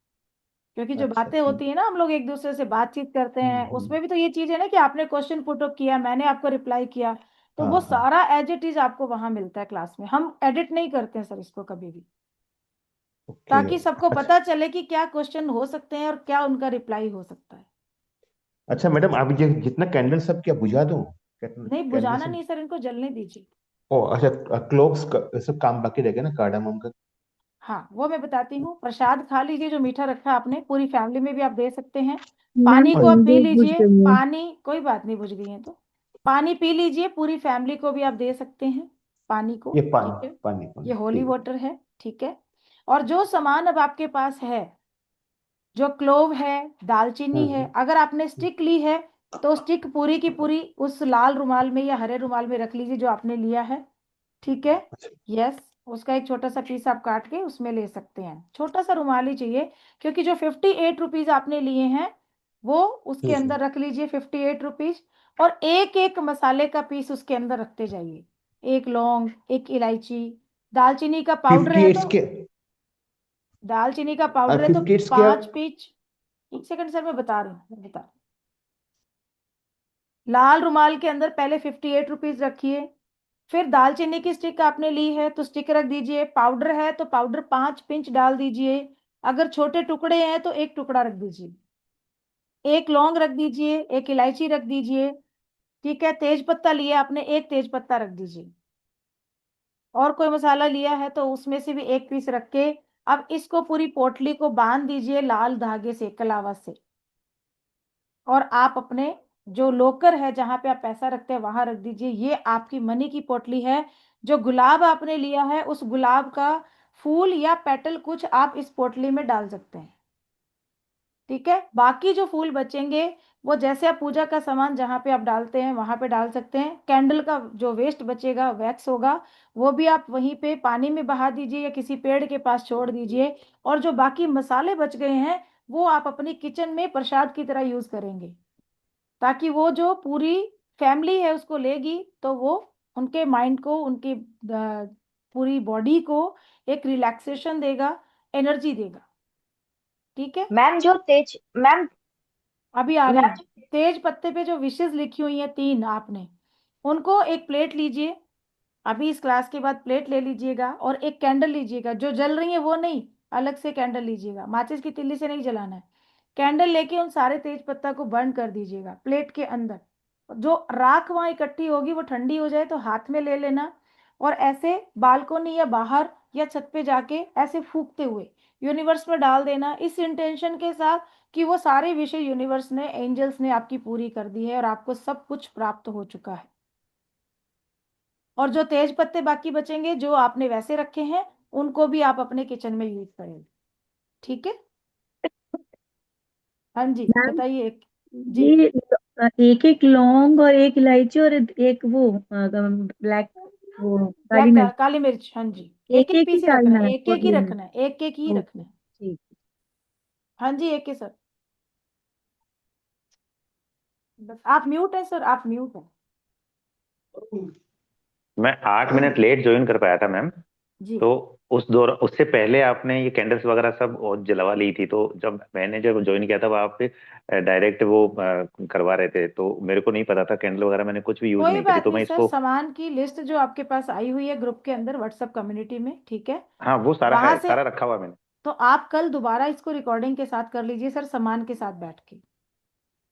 क्योंकि जो अच्छा, बातें ठीक। होती है ना, हम लोग एक दूसरे से बातचीत करते हैं, हम्म। उसमें भी तो ये चीज है ना कि आपने क्वेश्चन पुट अप किया, मैंने आपको रिप्लाई किया, तो हाँ वो हाँ। सारा एज इट इज आपको वहां मिलता है क्लास में। हम एडिट नहीं करते हैं सर इसको कभी भी, ओके। ताकि सबको अच्छा पता चले कि क्या क्वेश्चन हो सकते हैं और क्या उनका रिप्लाई हो सकता है। अच्छा मैडम, आप ये जितना कैंडल सब क्या बुझा दूं? नहीं कैंडल बुझाना सब। नहीं सर, इनको जलने दीजिए। ओ अच्छा, क्लोव्स का सब काम बाकी रहेगा ना, कार्डामम का? हाँ वो मैं बताती हूँ। प्रसाद खा लीजिए जो मीठा रखा है आपने, पूरी फैमिली में भी आप दे सकते हैं। मैम पानी को आप पी कैंडल बुझ लीजिए, गई है। पानी कोई बात नहीं, बुझ गई है तो पानी पी लीजिए, पूरी फैमिली को भी आप दे सकते हैं पानी को। ये पानी, ठीक है, पानी पानी ये होली ठीक है। वाटर है। ठीक है। और जो सामान अब आपके पास है, जो क्लोव है, दालचीनी है, हम्म। अगर आपने स्टिक ली है तो स्टिक पूरी की पूरी उस लाल रुमाल में या हरे रुमाल में रख लीजिए जो आपने लिया है। ठीक है। अच्छा। यस, उसका एक छोटा सा पीस आप काट के उसमें ले सकते हैं, छोटा सा रुमाल ही चाहिए, क्योंकि जो 58 रुपीज आपने लिए हैं वो उसके हम्म। अंदर रख लीजिए 58 रुपीज। और एक एक मसाले का पीस उसके अंदर रखते जाइए, एक लौंग, एक इलायची, दालचीनी का पाउडर फिफ्टी है एट्स तो, के? दालचीनी का पाउडर है तो 50 एट्स के आप? 5 पीस। एक सेकंड सर, मैं बता रही हूँ, मैं बता रही हूँ। लाल रुमाल के अंदर पहले 58 रुपीज रखिए, फिर दालचीनी की स्टिक आपने ली है तो स्टिक रख दीजिए, पाउडर है तो पाउडर 5 पिंच डाल दीजिए, अगर छोटे टुकड़े हैं तो एक टुकड़ा रख दीजिए, एक लौंग रख दीजिए, एक इलायची रख दीजिए। ठीक है, तेज पत्ता लिया आपने, एक तेज पत्ता रख दीजिए, और कोई मसाला लिया है तो उसमें से भी एक पीस रख के अब इसको पूरी पोटली को बांध दीजिए लाल धागे से, कलावा से। और आप अपने जो लोकर है जहां पे आप पैसा रखते हैं वहां रख दीजिए। ये आपकी मनी की पोटली है। जो गुलाब आपने लिया है उस गुलाब का फूल या पेटल कुछ आप इस पोटली में डाल सकते हैं। ठीक है, बाकी जो फूल बचेंगे वो जैसे आप पूजा का सामान जहां पे आप डालते हैं वहां पे डाल सकते हैं। कैंडल का जो वेस्ट बचेगा, वैक्स होगा, वो भी आप वहीं पे पानी में बहा दीजिए या किसी पेड़ के पास छोड़ दीजिए। और जो बाकी मसाले बच गए हैं वो आप अपनी किचन में प्रसाद की तरह यूज करेंगे, ताकि वो जो पूरी फैमिली है उसको लेगी तो वो उनके माइंड को, उनकी पूरी बॉडी को एक रिलैक्सेशन देगा, एनर्जी देगा। ठीक है। मैम जो तेज मैम अभी आ रही मैम हूँ। तेज पत्ते पे जो विशेष लिखी हुई है 3 आपने, उनको एक प्लेट लीजिए, अभी इस क्लास के बाद प्लेट ले लीजिएगा, और एक कैंडल लीजिएगा, जो जल रही है वो नहीं, अलग से कैंडल लीजिएगा, माचिस की तिल्ली से नहीं जलाना है। कैंडल लेके उन सारे तेज पत्ता को बर्न कर दीजिएगा प्लेट के अंदर। जो राख वहां इकट्ठी होगी वो ठंडी हो जाए तो हाथ में ले लेना, और ऐसे बालकोनी या बाहर या छत पे जाके ऐसे फूकते हुए यूनिवर्स में डाल देना, इस इंटेंशन के साथ कि वो सारे विषय यूनिवर्स ने, एंजल्स ने आपकी पूरी कर दी है और आपको सब कुछ प्राप्त हो चुका है। और जो तेज पत्ते बाकी बचेंगे जो आपने वैसे रखे हैं, उनको भी आप अपने किचन में यूज करेंगे। ठीक है। हाँ जी मैम बताइए। जी ये एक एक लौंग और एक इलायची और एक वो ब्लैक वो काली मिर्च, काली मिर्च, हाँ जी, एक एक एक एक ही पीस ही रखना डालना है, है एक एक ही पोटली में? रखना है, एक एक ही रखना ओके, है। ठीक। हाँ जी, एक ही सर। बस आप म्यूट है सर, आप म्यूट है। मैं 8 मिनट लेट ज्वाइन कर पाया था मैम। जी तो उससे पहले आपने ये कैंडल्स वगैरह सब और जलवा ली थी, तो जब ज्वाइन किया था वहां पे डायरेक्ट वो करवा रहे थे, तो मेरे को नहीं पता था कैंडल वगैरह, मैंने कुछ भी यूज कोई नहीं करी, बात तो नहीं मैं सर, इसको। सामान की लिस्ट जो आपके पास आई हुई है ग्रुप के अंदर व्हाट्सएप कम्युनिटी में, ठीक है, हाँ वो सारा वहां है, से, सारा रखा हुआ है मैंने। तो आप कल दोबारा इसको रिकॉर्डिंग के साथ कर लीजिए सर, सामान के साथ बैठ के।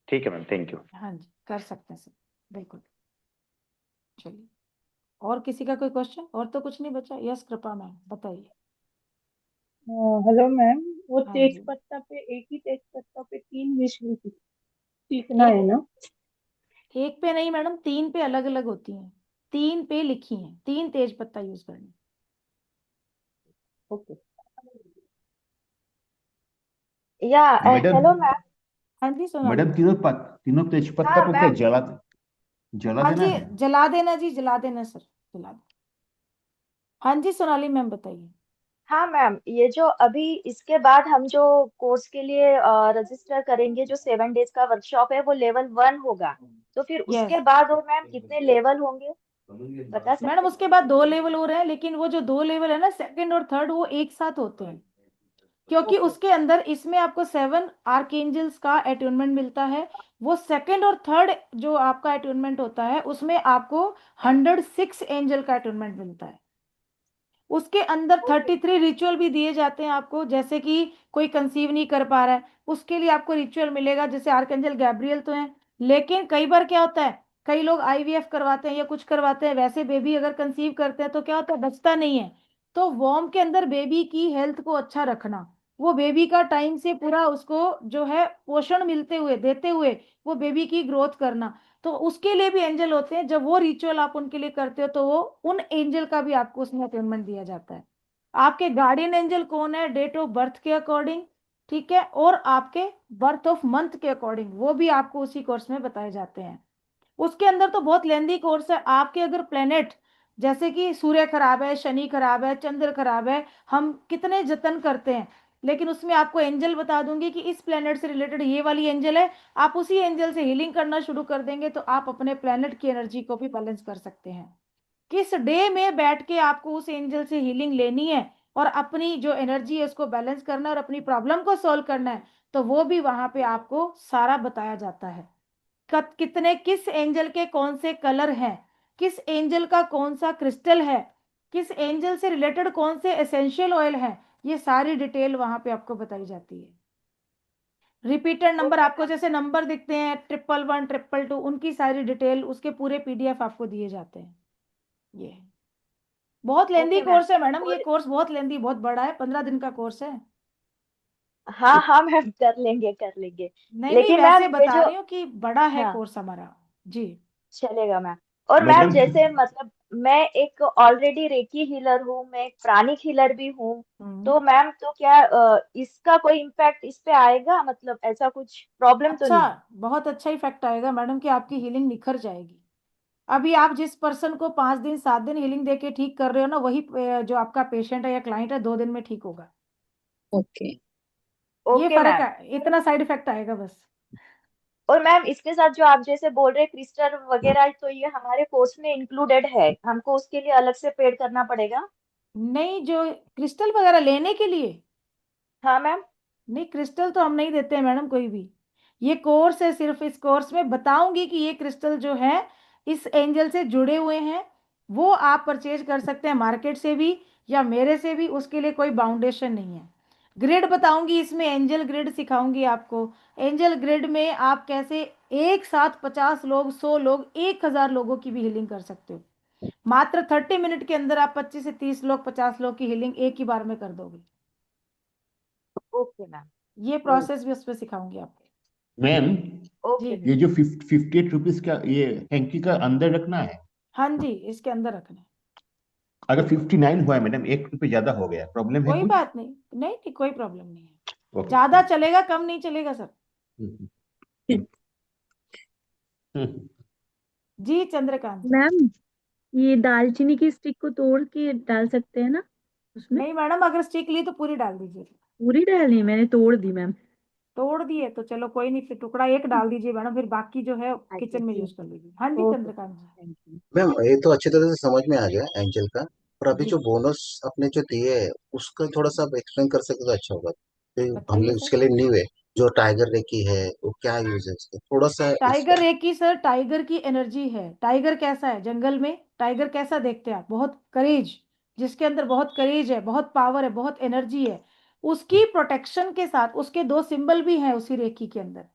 ठीक है मैम, थैंक यू। हाँ जी कर सकते हैं सर, बिल्कुल। चलिए, और किसी का कोई क्वेश्चन? और तो कुछ नहीं बचा। यस कृपा मैम बताइए। हेलो मैम, वो हाँ तेज जी, पत्ता पे, एक ही तेज पत्ता पे 3 विश सीखना एक है ना? एक पे नहीं मैडम, 3 पे अलग अलग होती हैं, 3 पे लिखी हैं, 3 तेज पत्ता यूज करनी। ओके। या मैडम, हेलो मैम। हाँ जी सोनाली। मैडम तीनों तेज पत्ता हाँ को क्या मैम। जला हाँ देना जी है? जला देना जी, जला देना सर, जला देना। हाँ जी सोनाली मैम बताइए। हाँ मैम, ये जो अभी इसके बाद हम जो कोर्स के लिए रजिस्टर करेंगे, जो 7 डेज का वर्कशॉप है, वो लेवल 1 होगा। तो फिर यस उसके बाद और मैम कितने लेवल होंगे, बता मैडम, सकते हैं? उसके बाद 2 लेवल हो रहे हैं, लेकिन वो जो 2 लेवल है ना, सेकंड और थर्ड, वो एक साथ होते हैं, क्योंकि ओके। उसके अंदर इसमें आपको 7 आर्कएंजल्स का अट्यूनमेंट मिलता है। वो सेकंड और थर्ड जो आपका अट्यूनमेंट होता है, उसमें आपको 106 एंजल का अट्यूनमेंट मिलता है। उसके अंदर ओके। 33 रिचुअल भी दिए जाते हैं आपको, जैसे कि कोई कंसीव नहीं कर पा रहा है, उसके लिए आपको रिचुअल मिलेगा, जैसे आर्कएंजल गैब्रियल तो है, लेकिन कई बार क्या होता है, कई लोग आईवीएफ करवाते हैं या कुछ करवाते हैं, वैसे बेबी अगर कंसीव करते हैं तो क्या होता है, बचता नहीं है। तो वॉर्म के अंदर बेबी की हेल्थ को अच्छा रखना, वो बेबी का टाइम से पूरा उसको जो है पोषण मिलते हुए देते हुए वो बेबी की ग्रोथ करना, तो उसके लिए भी एंजल होते हैं। जब वो रिचुअल आप उनके लिए करते हो तो वो उन एंजल का भी आपको उसमें अटेनमेंट दिया जाता है। आपके गार्डियन एंजल कौन है, डेट ऑफ बर्थ के अकॉर्डिंग, ठीक है, और आपके बर्थ ऑफ मंथ के अकॉर्डिंग, वो भी आपको उसी कोर्स में बताए जाते हैं। उसके अंदर तो बहुत लेंदी कोर्स है। आपके अगर प्लेनेट, जैसे कि सूर्य खराब है, शनि खराब है, चंद्र खराब है, हम कितने जतन करते हैं, लेकिन उसमें आपको एंजल बता दूंगी कि इस प्लेनेट से रिलेटेड ये वाली एंजल है, आप उसी एंजल से हीलिंग करना शुरू कर देंगे तो आप अपने प्लेनेट की एनर्जी को भी बैलेंस कर सकते हैं। किस डे में बैठ के आपको उस एंजल से हीलिंग लेनी है और अपनी जो एनर्जी है उसको बैलेंस करना है और अपनी प्रॉब्लम को सॉल्व करना है, तो वो भी वहां पे आपको सारा बताया जाता है। कितने किस एंजल के कौन से कलर हैं, किस एंजल का कौन सा क्रिस्टल है, किस एंजल से रिलेटेड कौन से एसेंशियल ऑयल है, ये सारी डिटेल वहां पे आपको बताई जाती है। रिपीटेड नंबर ओके आपको मैम। जैसे नंबर दिखते हैं 111 222, उनकी सारी डिटेल, उसके पूरे पीडीएफ आपको दिए जाते हैं। ये बहुत लेंदी ओके मैम। कोर्स है मैडम, ये और कोर्स बहुत लेंदी, बहुत बड़ा है, 15 दिन का कोर्स है। हाँ हाँ मैम, कर लेंगे कर लेंगे। नहीं नहीं, लेकिन वैसे मैम ये बता जो, रही हूँ कि बड़ा है हाँ, कोर्स हमारा। जी चलेगा मैम। और मैम मैडम, जैसे मतलब मैं एक ऑलरेडी रेकी हीलर हूँ, मैं एक प्राणिक हीलर भी हूँ। हम्म। तो मैम तो क्या इसका कोई इम्पैक्ट इस पे आएगा, मतलब ऐसा कुछ प्रॉब्लम तो अच्छा, नहीं? बहुत अच्छा इफेक्ट आएगा मैडम, कि आपकी हीलिंग निखर जाएगी। अभी आप जिस पर्सन को 5 दिन 7 दिन हीलिंग देके ठीक कर रहे हो ना, वही जो आपका पेशेंट है या क्लाइंट है 2 दिन में ठीक होगा। ओके। ये ओके फर्क मैम। है, इतना साइड इफेक्ट आएगा बस। और मैम इसके साथ जो आप जैसे बोल रहे क्रिस्टल वगैरह, तो ये हमारे कोर्स में इंक्लूडेड है, हमको उसके लिए अलग से पेड करना पड़ेगा? नहीं, जो क्रिस्टल वगैरह लेने के लिए, हाँ मैम। नहीं क्रिस्टल तो हम नहीं देते हैं मैडम कोई भी। ये कोर्स है, सिर्फ इस कोर्स में बताऊंगी कि ये क्रिस्टल जो है इस एंजल से जुड़े हुए हैं, वो आप परचेज कर सकते हैं मार्केट से भी या मेरे से भी, उसके लिए कोई बाउंडेशन नहीं है। ग्रिड बताऊंगी इसमें, एंजल ग्रिड सिखाऊंगी आपको। एंजल ग्रिड में आप कैसे एक साथ 50 लोग, 100 लोग, 1000 लोगों की भी हीलिंग कर सकते हो। मात्र 30 मिनट के अंदर आप 25 से 30 लोग, 50 लोग की हीलिंग एक ही बार में कर दोगे। Okay ma'am. ये प्रोसेस भी उस पर सिखाऊंगी आपको। मैम, ओके जी ये जो 58 रुपीज का ये हैंकी का अंदर रखना है? हाँ जी, इसके अंदर रखना है। अगर 59 हुआ है मैडम, 1 रुपये ज्यादा हो गया, प्रॉब्लम है कोई कुछ? बात नहीं, नहीं नहीं, कोई प्रॉब्लम नहीं है। ओके, ज्यादा थैंक चलेगा, कम नहीं चलेगा सर। जी चंद्रकांत। मैम ये दालचीनी की स्टिक को तोड़ के डाल सकते हैं ना उसमें? नहीं मैडम, अगर स्टिक ली तो पूरी डाल दीजिए। पूरी डालनी? मैंने तोड़ दी मैम। तोड़ दिए तो चलो कोई नहीं, फिर टुकड़ा एक डाल दीजिए मैडम, फिर बाकी जो है अच्छा किचन में ठीक। यूज कर लीजिए। हाँ जी okay Chandrakant ji. Thank you. Ma'am ये तो अच्छी तरह से समझ में आ गया एंजल का, और अभी जी जो बोनस आपने जो दिए है उसका थोड़ा सा आप एक्सप्लेन कर सकते तो अच्छा होगा, तो हम बताइए लोग सर। उसके लिए न्यू है। जो टाइगर रेकी है वो क्या यूज है उसका, थोड़ा सा टाइगर इसका। रेकी सर, टाइगर की एनर्जी है। टाइगर कैसा है जंगल में, टाइगर कैसा देखते हैं आप? बहुत करेज, जिसके अंदर बहुत करेज है, बहुत पावर है, बहुत एनर्जी है। उसकी प्रोटेक्शन के साथ उसके दो सिंबल भी हैं उसी रेकी के अंदर।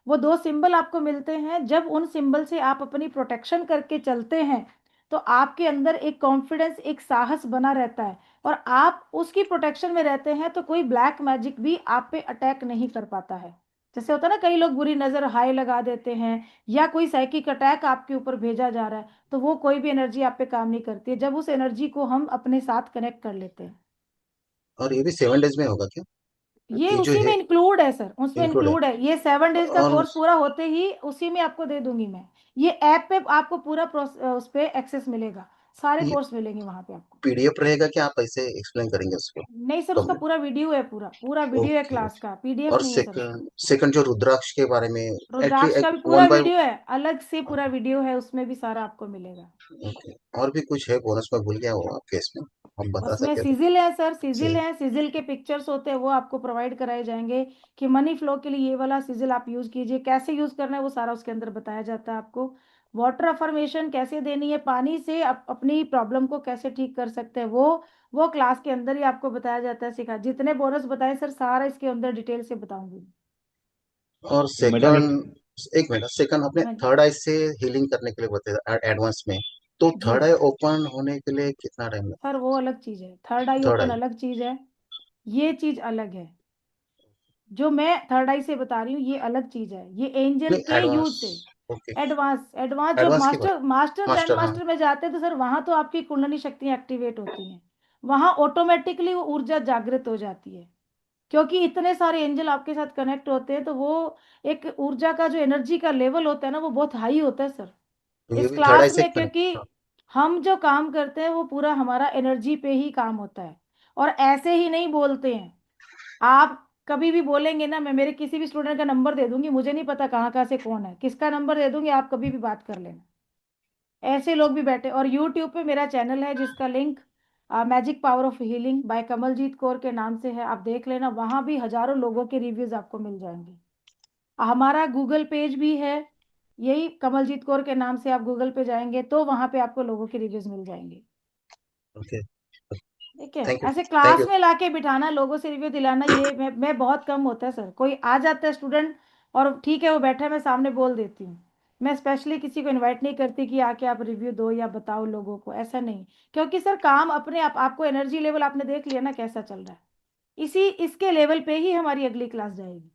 वो दो सिंबल आपको मिलते हैं, जब उन सिंबल से आप अपनी प्रोटेक्शन करके चलते हैं तो आपके अंदर एक कॉन्फिडेंस, एक साहस बना रहता है, और आप उसकी प्रोटेक्शन में रहते हैं तो कोई ब्लैक मैजिक भी आप पे अटैक नहीं कर पाता है। जैसे होता है ना, कई लोग बुरी नजर हाय लगा देते हैं, या कोई साइकिक अटैक आपके ऊपर भेजा जा रहा है, तो वो कोई भी एनर्जी आप पे काम नहीं करती है जब उस एनर्जी को हम अपने साथ कनेक्ट कर लेते हैं। और ये भी 7 डेज में होगा क्या? ये ये जो उसी में है इंक्लूड है सर, उसमें इंक्लूड है। इंक्लूड है। ये 7 डेज का और कोर्स पूरा होते ही उसी में आपको दे दूंगी मैं। ये ऐप पे आपको पूरा उस पे एक्सेस मिलेगा, सारे ये कोर्स मिलेंगे वहां पे आपको। पीडीएफ रहेगा क्या, आप ऐसे एक्सप्लेन करेंगे उसको? नहीं सर, उसका कंप्लीट। पूरा वीडियो है, पूरा पूरा वीडियो है ओके क्लास ओके। का, पीडीएफ और नहीं है सर उसका। सेकंड जो रुद्राक्ष के बारे में, रुद्राक्ष एक्चुअली का भी पूरा वन बाय। वीडियो है, अलग से पूरा वीडियो है, उसमें भी सारा आपको मिलेगा। ओके, और भी कुछ है बोनस में भूल गया वो आपके इसमें, आप बता उसमें सके तो। सिजिल है सर, सिजिल जी। है, सिजिल के पिक्चर्स होते हैं वो आपको प्रोवाइड कराए जाएंगे कि मनी फ्लो के लिए ये वाला सिजिल आप यूज कीजिए, कैसे यूज करना है वो सारा उसके अंदर बताया जाता है आपको। वाटर अफर्मेशन कैसे देनी है, पानी से अपनी प्रॉब्लम को कैसे ठीक कर सकते हैं, वो क्लास के अंदर ही आपको बताया जाता है, सिखा। जितने बोनस बताए सर सारा इसके अंदर डिटेल से बताऊंगी। और तो मैडम एक सेकंड, एक मिनट, सेकंड आपने हाँ थर्ड आई से हीलिंग करने के लिए बताया एडवांस में, तो जी थर्ड आई ओपन होने के लिए कितना टाइम लगता सर, वो अलग चीज है, थर्ड आई है? थर्ड ओपन आई। अलग चीज है, ये चीज अलग है। जो मैं थर्ड आई से बता रही हूँ ये अलग चीज है, ये एंजल नहीं के यूज एडवांस। से। ओके। एडवांस, एडवांस जब एडवांस की बात। मास्टर ग्रैंड मास्टर, हाँ। मास्टर में जाते हैं तो सर वहां तो आपकी कुंडली शक्तियां एक्टिवेट होती हैं, वहां ऑटोमेटिकली वो ऊर्जा जागृत हो जाती है, क्योंकि इतने सारे एंजल आपके साथ कनेक्ट होते हैं, तो वो एक ऊर्जा का जो एनर्जी का लेवल होता है ना वो बहुत हाई होता है सर। तो ये इस भी थर्ड आई क्लास से में क्योंकि हाँ। हम जो काम करते हैं वो पूरा हमारा एनर्जी पे ही काम होता है, और ऐसे ही नहीं बोलते हैं। आप कभी भी बोलेंगे ना, मैं मेरे किसी भी स्टूडेंट का नंबर दे दूंगी, मुझे नहीं पता कहाँ कहाँ से कौन है, किसका नंबर दे दूंगी, आप कभी भी बात कर लेना। ऐसे लोग भी बैठे, और यूट्यूब पे मेरा चैनल है जिसका link magic power of healing by Kamaljeet Kaur के नाम से है, आप देख लेना, वहां भी हजारों लोगों के रिव्यूज आपको मिल जाएंगे। हमारा गूगल पेज भी है, यही कमलजीत कौर के नाम से आप गूगल पे जाएंगे तो वहां पे आपको लोगों के रिव्यूज मिल जाएंगे। ओके। ठीक है, थैंक यू। ऐसे थैंक क्लास यू। में लाके बिठाना, लोगों से रिव्यू दिलाना, ये मैं बहुत कम होता है सर। कोई आ जाता है स्टूडेंट और ठीक है वो बैठा है, मैं सामने बोल देती हूँ। मैं स्पेशली किसी को इनवाइट नहीं करती कि आके आप रिव्यू दो या बताओ लोगों को, ऐसा नहीं। क्योंकि सर काम अपने आप, आपको एनर्जी लेवल आपने देख लिया ना कैसा चल रहा है, इसी इसके लेवल पे ही हमारी अगली क्लास जाएगी।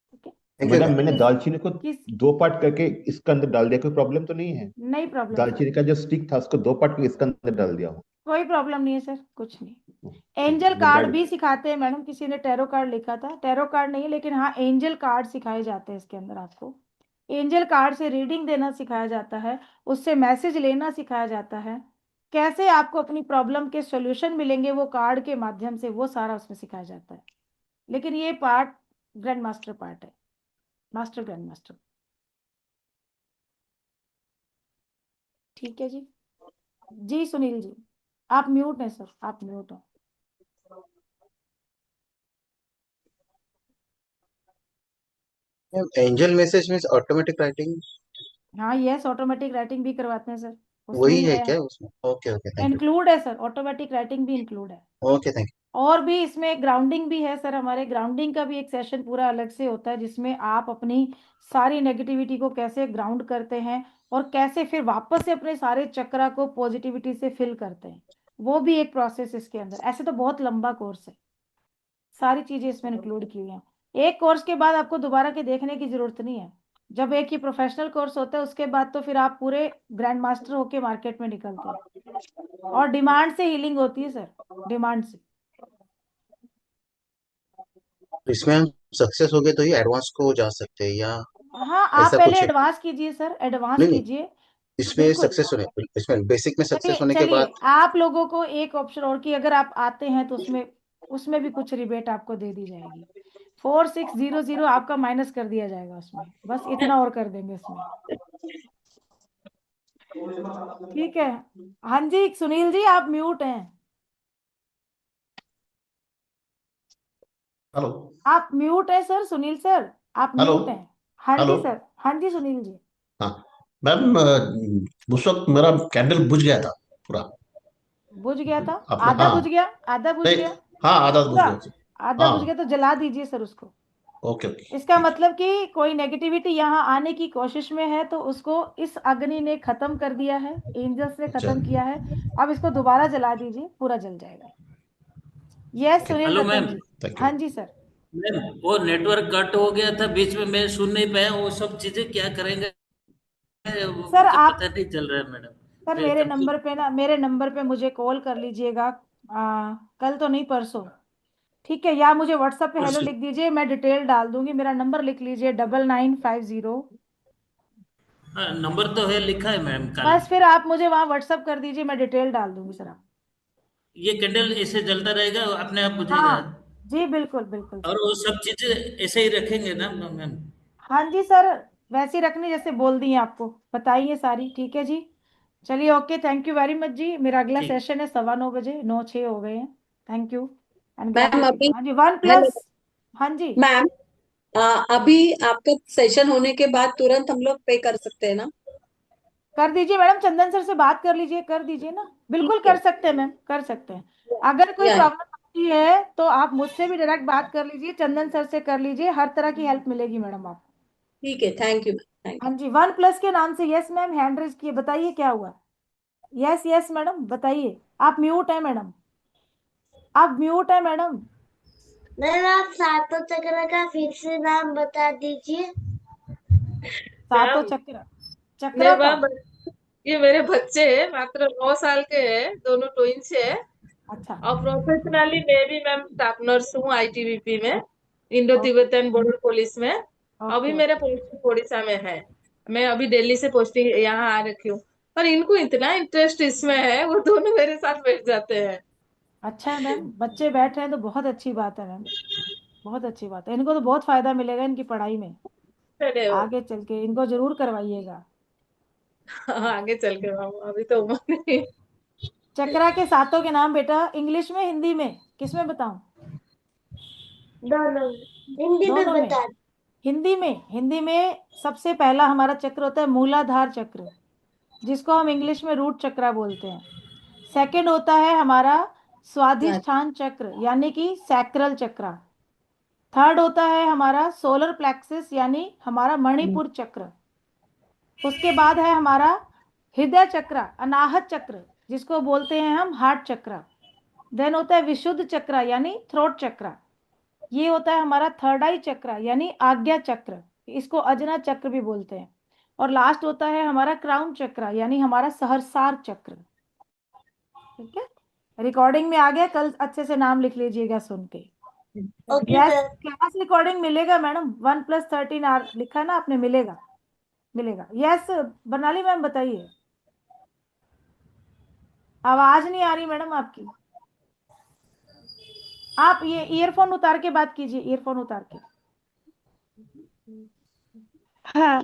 ठीक है। Thank you madam ma'am. मैंने किस दालचीनी को किस 2 पार्ट करके इसके अंदर डाल दिया, कोई प्रॉब्लम तो नहीं है? नहीं प्रॉब्लम सर, दालचीनी का जो स्टिक था उसको 2 पार्ट करके इसके अंदर डाल दिया हूँ। कोई प्रॉब्लम नहीं है सर, कुछ नहीं। ठीक एंजल है, मैं कार्ड डाल। भी सिखाते हैं मैडम, किसी ने टैरो कार्ड लिखा था, टैरो कार्ड नहीं है लेकिन हाँ एंजल कार्ड सिखाए जाते हैं इसके अंदर आपको। एंजल कार्ड से रीडिंग देना सिखाया जाता है, उससे मैसेज लेना सिखाया जाता है, कैसे आपको अपनी प्रॉब्लम के सॉल्यूशन मिलेंगे वो कार्ड के माध्यम से, वो सारा उसमें सिखाया जाता है। लेकिन ये पार्ट ग्रैंड मास्टर पार्ट है, मास्टर ग्रैंड मास्टर। ठीक है जी। जी सुनील जी, आप म्यूट हैं सर, आप म्यूट हो। Ma'am angel message means automatic writing, हाँ यस, ऑटोमेटिक राइटिंग भी करवाते हैं सर, उसमें वही ही है है, क्या उसमें? Okay okay, thank you. Include है सर, ऑटोमेटिक राइटिंग भी इंक्लूड है। ओके थैंक और भी इसमें ग्राउंडिंग भी है सर, हमारे ग्राउंडिंग का भी एक सेशन पूरा अलग से होता है, जिसमें आप अपनी सारी नेगेटिविटी को कैसे ग्राउंड करते हैं और कैसे फिर वापस से अपने सारे चक्रा को पॉजिटिविटी से फिल करते हैं, वो भी एक प्रोसेस इसके अंदर। ऐसे तो बहुत लंबा कोर्स है, सारी चीजें इसमें इंक्लूड की हुई हैं। एक कोर्स के बाद आपको दोबारा के देखने की जरूरत नहीं है, जब एक ही प्रोफेशनल कोर्स होता है उसके बाद तो फिर आप पूरे ग्रैंड मास्टर होके मार्केट में निकलते हैं, और डिमांड से हीलिंग होती है सर, डिमांड से। यू। इसमें हम सक्सेस हो गए तो ये एडवांस को जा सकते हैं या हाँ, आप ऐसा पहले कुछ है? एडवांस कीजिए सर, एडवांस नहीं नहीं, कीजिए। इसमें बिल्कुल। सक्सेस होने, इसमें बेसिक में सक्सेस चलिए होने के चलिए, बाद। आप लोगों को एक ऑप्शन और की, अगर आप आते हैं तो उसमें उसमें भी कुछ रिबेट आपको दे दी जाएगी। 4600 आपका माइनस कर दिया जाएगा उसमें, बस इतना और कर देंगे उसमें। ठीक है। हाँ जी सुनील जी, आप म्यूट हैं। हेलो। आप म्यूट है सर, सुनील सर, आप हेलो। म्यूट हैं। हाँ हेलो। जी सर, हाँ जी सुनील जी। हाँ मैम, उस वक्त मेरा कैंडल बुझ गया था पूरा। बुझ गया था? आपने, आधा हाँ। बुझ गया? आधा बुझ नहीं, गया? हाँ आधा बुझ पूरा? गया था। आधा बुझ गया हाँ। तो जला दीजिए सर उसको। Okay okay. इसका मतलब कि कोई नेगेटिविटी यहाँ आने की कोशिश में है, तो उसको इस अग्नि ने खत्म कर दिया है, एंजल्स ने अच्छा। खत्म किया है। अब इसको दोबारा जला दीजिए, पूरा जल जाएगा। Yes okay. Sunil hello Ratan ma'am. जी। Thank you. हाँ जी सर। मैम वो नेटवर्क कट हो गया था बीच में, मैं सुन नहीं पाया वो सब चीजें, क्या करेंगे वो सर मुझे आप, पता नहीं चल रहा है मैडम। सर मैं मेरे कंफ्यूज। नंबर पे ना, मेरे नंबर पे मुझे कॉल कर लीजिएगा। कल तो नहीं, परसों। ठीक है, या मुझे व्हाट्सएप पे हेलो लिख दीजिए, मैं डिटेल डाल दूंगी। मेरा नंबर लिख लीजिए 9950। नंबर तो है, लिखा है मैम कल। बस फिर आप मुझे वहाँ व्हाट्सएप कर दीजिए, मैं डिटेल डाल दूंगी सर आप। ये कैंडल ऐसे जलता रहेगा, अपने आप बुझेगा? हाँ जी, बिल्कुल बिल्कुल और सर। वो सब चीजें ऐसे ही रखेंगे ना मैम? हाँ जी सर, वैसे ही रखनी जैसे बोल दी है आपको, बताइए सारी। ठीक है जी। चलिए, okay, thank you very much ji. मेरा अगला ठीक। सेशन है 9:15, 9:06 हो गए हैं। थैंक यू एंड मैम अभी, ग्रेटिट्यूड। हाँ जी, वन हेलो प्लस। हाँ जी। मैम, अभी आपका सेशन होने के बाद तुरंत हम लोग पे कर सकते हैं ना? कर दीजिए मैडम, चंदन सर से बात कर लीजिए, कर दीजिए ना, बिल्कुल ठीक है। कर सकते हैं मैम, कर सकते हैं। अगर कोई या प्रॉब्लम आती है तो आप मुझसे भी डायरेक्ट बात कर लीजिए, चंदन सर से कर लीजिए, हर तरह की हेल्प मिलेगी मैडम आपको। ठीक है, थैंक यू मैम, थैंक हाँ जी, वन प्लस के नाम से। यस मैम, हैंड रेज किए, बताइए क्या हुआ। यस यस मैडम बताइए। आप म्यूट है मैडम, आप म्यूट है मैडम। मैम आप सातों चक्र का फिर से नाम बता दीजिए। सातों मैम चक्र, चक्र मेरे का। पास, ये मेरे बच्चे हैं, मात्र 9 साल के हैं, दोनों ट्विंस है। अच्छा। और प्रोफेशनली मैं भी मैम स्टाफ नर्स हूँ आईटीबीपी में, Indo okay Tibetan border police में। अभी ओके मेरा ओके। पोस्टिंग ओडिशा में है। मैं अभी दिल्ली से पोस्टिंग यहाँ आ रखी हूँ। पर इनको इतना इंटरेस्ट इसमें है, वो दोनों मेरे साथ बैठ जाते हैं। अच्छा है मैम, बच्चे बैठ रहे हैं तो बहुत अच्छी बात है मैम, बहुत अच्छी बात है। इनको तो बहुत फायदा मिलेगा इनकी पढ़ाई में, चले वो। आगे चल के इनको जरूर करवाइएगा। आगे चल के मैम, अभी तो उम्र नहीं। चक्रा के सातों के नाम बेटा, इंग्लिश में हिंदी में, किस में बताऊं? दोनों हिंदी में दोनों में। बता। हिंदी में, हिंदी में सबसे पहला हमारा चक्र होता है मूलाधार चक्र, जिसको हम इंग्लिश में रूट चक्रा बोलते हैं। सेकंड होता है हमारा स्वाधिष्ठान चक्र, यानी कि सैक्रल चक्रा। थर्ड होता है हमारा सोलर प्लेक्सिस, यानी हमारा मणिपुर चक्र। उसके बाद है हमारा हृदय चक्र, अनाहत चक्र, जिसको बोलते हैं हम हार्ट चक्र। देन होता है विशुद्ध चक्र, यानी थ्रोट चक्र। ये होता है हमारा थर्ड आई चक्र, यानी आज्ञा चक्र, इसको अजना चक्र भी बोलते हैं। और लास्ट होता है हमारा क्राउन चक्र, यानी हमारा सहरसार चक्र। ठीक है, रिकॉर्डिंग में आ गया, कल अच्छे से नाम लिख लीजिएगा सुन के। Okay yes, ma'am. Class recording मिलेगा मैडम, 1+13 आर लिखा है ना आपने, मिलेगा, मिलेगा। यस बनाली मैम बताइए। आवाज नहीं आ रही मैडम आपकी, आप ये ईयरफोन उतार के बात कीजिए, ईयरफोन उतार के। हाँ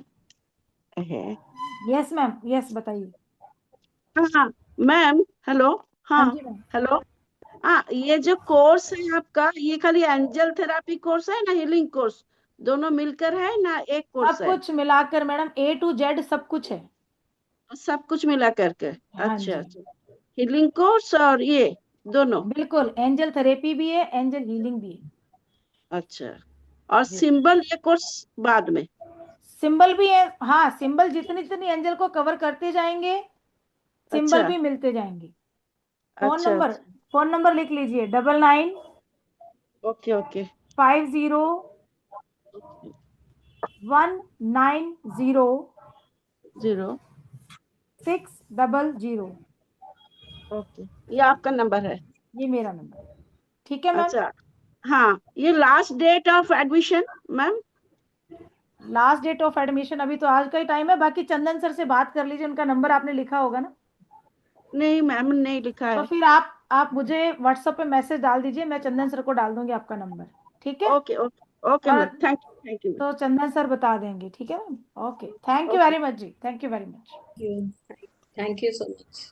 है। यस मैम, यस बताइए। हाँ मैम, हेलो। हाँ हाँ जी मैम। हेलो। हाँ, ये जो कोर्स है आपका, ये खाली एंजल थेरापी कोर्स है ना हीलिंग कोर्स, दोनों मिलकर है ना एक कोर्स सब है? कुछ मिलाकर मैडम, A to Z सब कुछ है। सब कुछ मिला करके? हाँ अच्छा जी, अच्छा। हीलिंग कोर्स और ये दोनों? बिल्कुल, एंजल थेरेपी भी है, एंजल हीलिंग भी है। अच्छा। और जी, सिंबल ये कोर्स बाद में? सिंबल भी है, हाँ, सिंबल जितनी जितनी एंजल को कवर करते जाएंगे, सिंबल अच्छा भी मिलते जाएंगे। फोन अच्छा नंबर, अच्छा। फोन नंबर लिख लीजिए 99 ओके ओके 50 190 0। 600। ओके, ये आपका नंबर है? ये मेरा नंबर है। ठीक है मैम। अच्छा। हाँ, ये last date of admission ma'am. Last date of admission अभी तो आज का ही टाइम है, बाकी चंदन सर से बात कर लीजिए, उनका नंबर आपने लिखा होगा ना? नहीं मैम, नहीं लिखा तो है। फिर आप मुझे व्हाट्सएप पे मैसेज डाल दीजिए, मैं चंदन सर को डाल दूंगी आपका नंबर, ठीक है? ओके ओके ओके और मैम, थैंक यू तो चंदन सर बता देंगे, ठीक है ma'am? Okay, thank you okay. Very much जी, thank you very much. Thank you so much.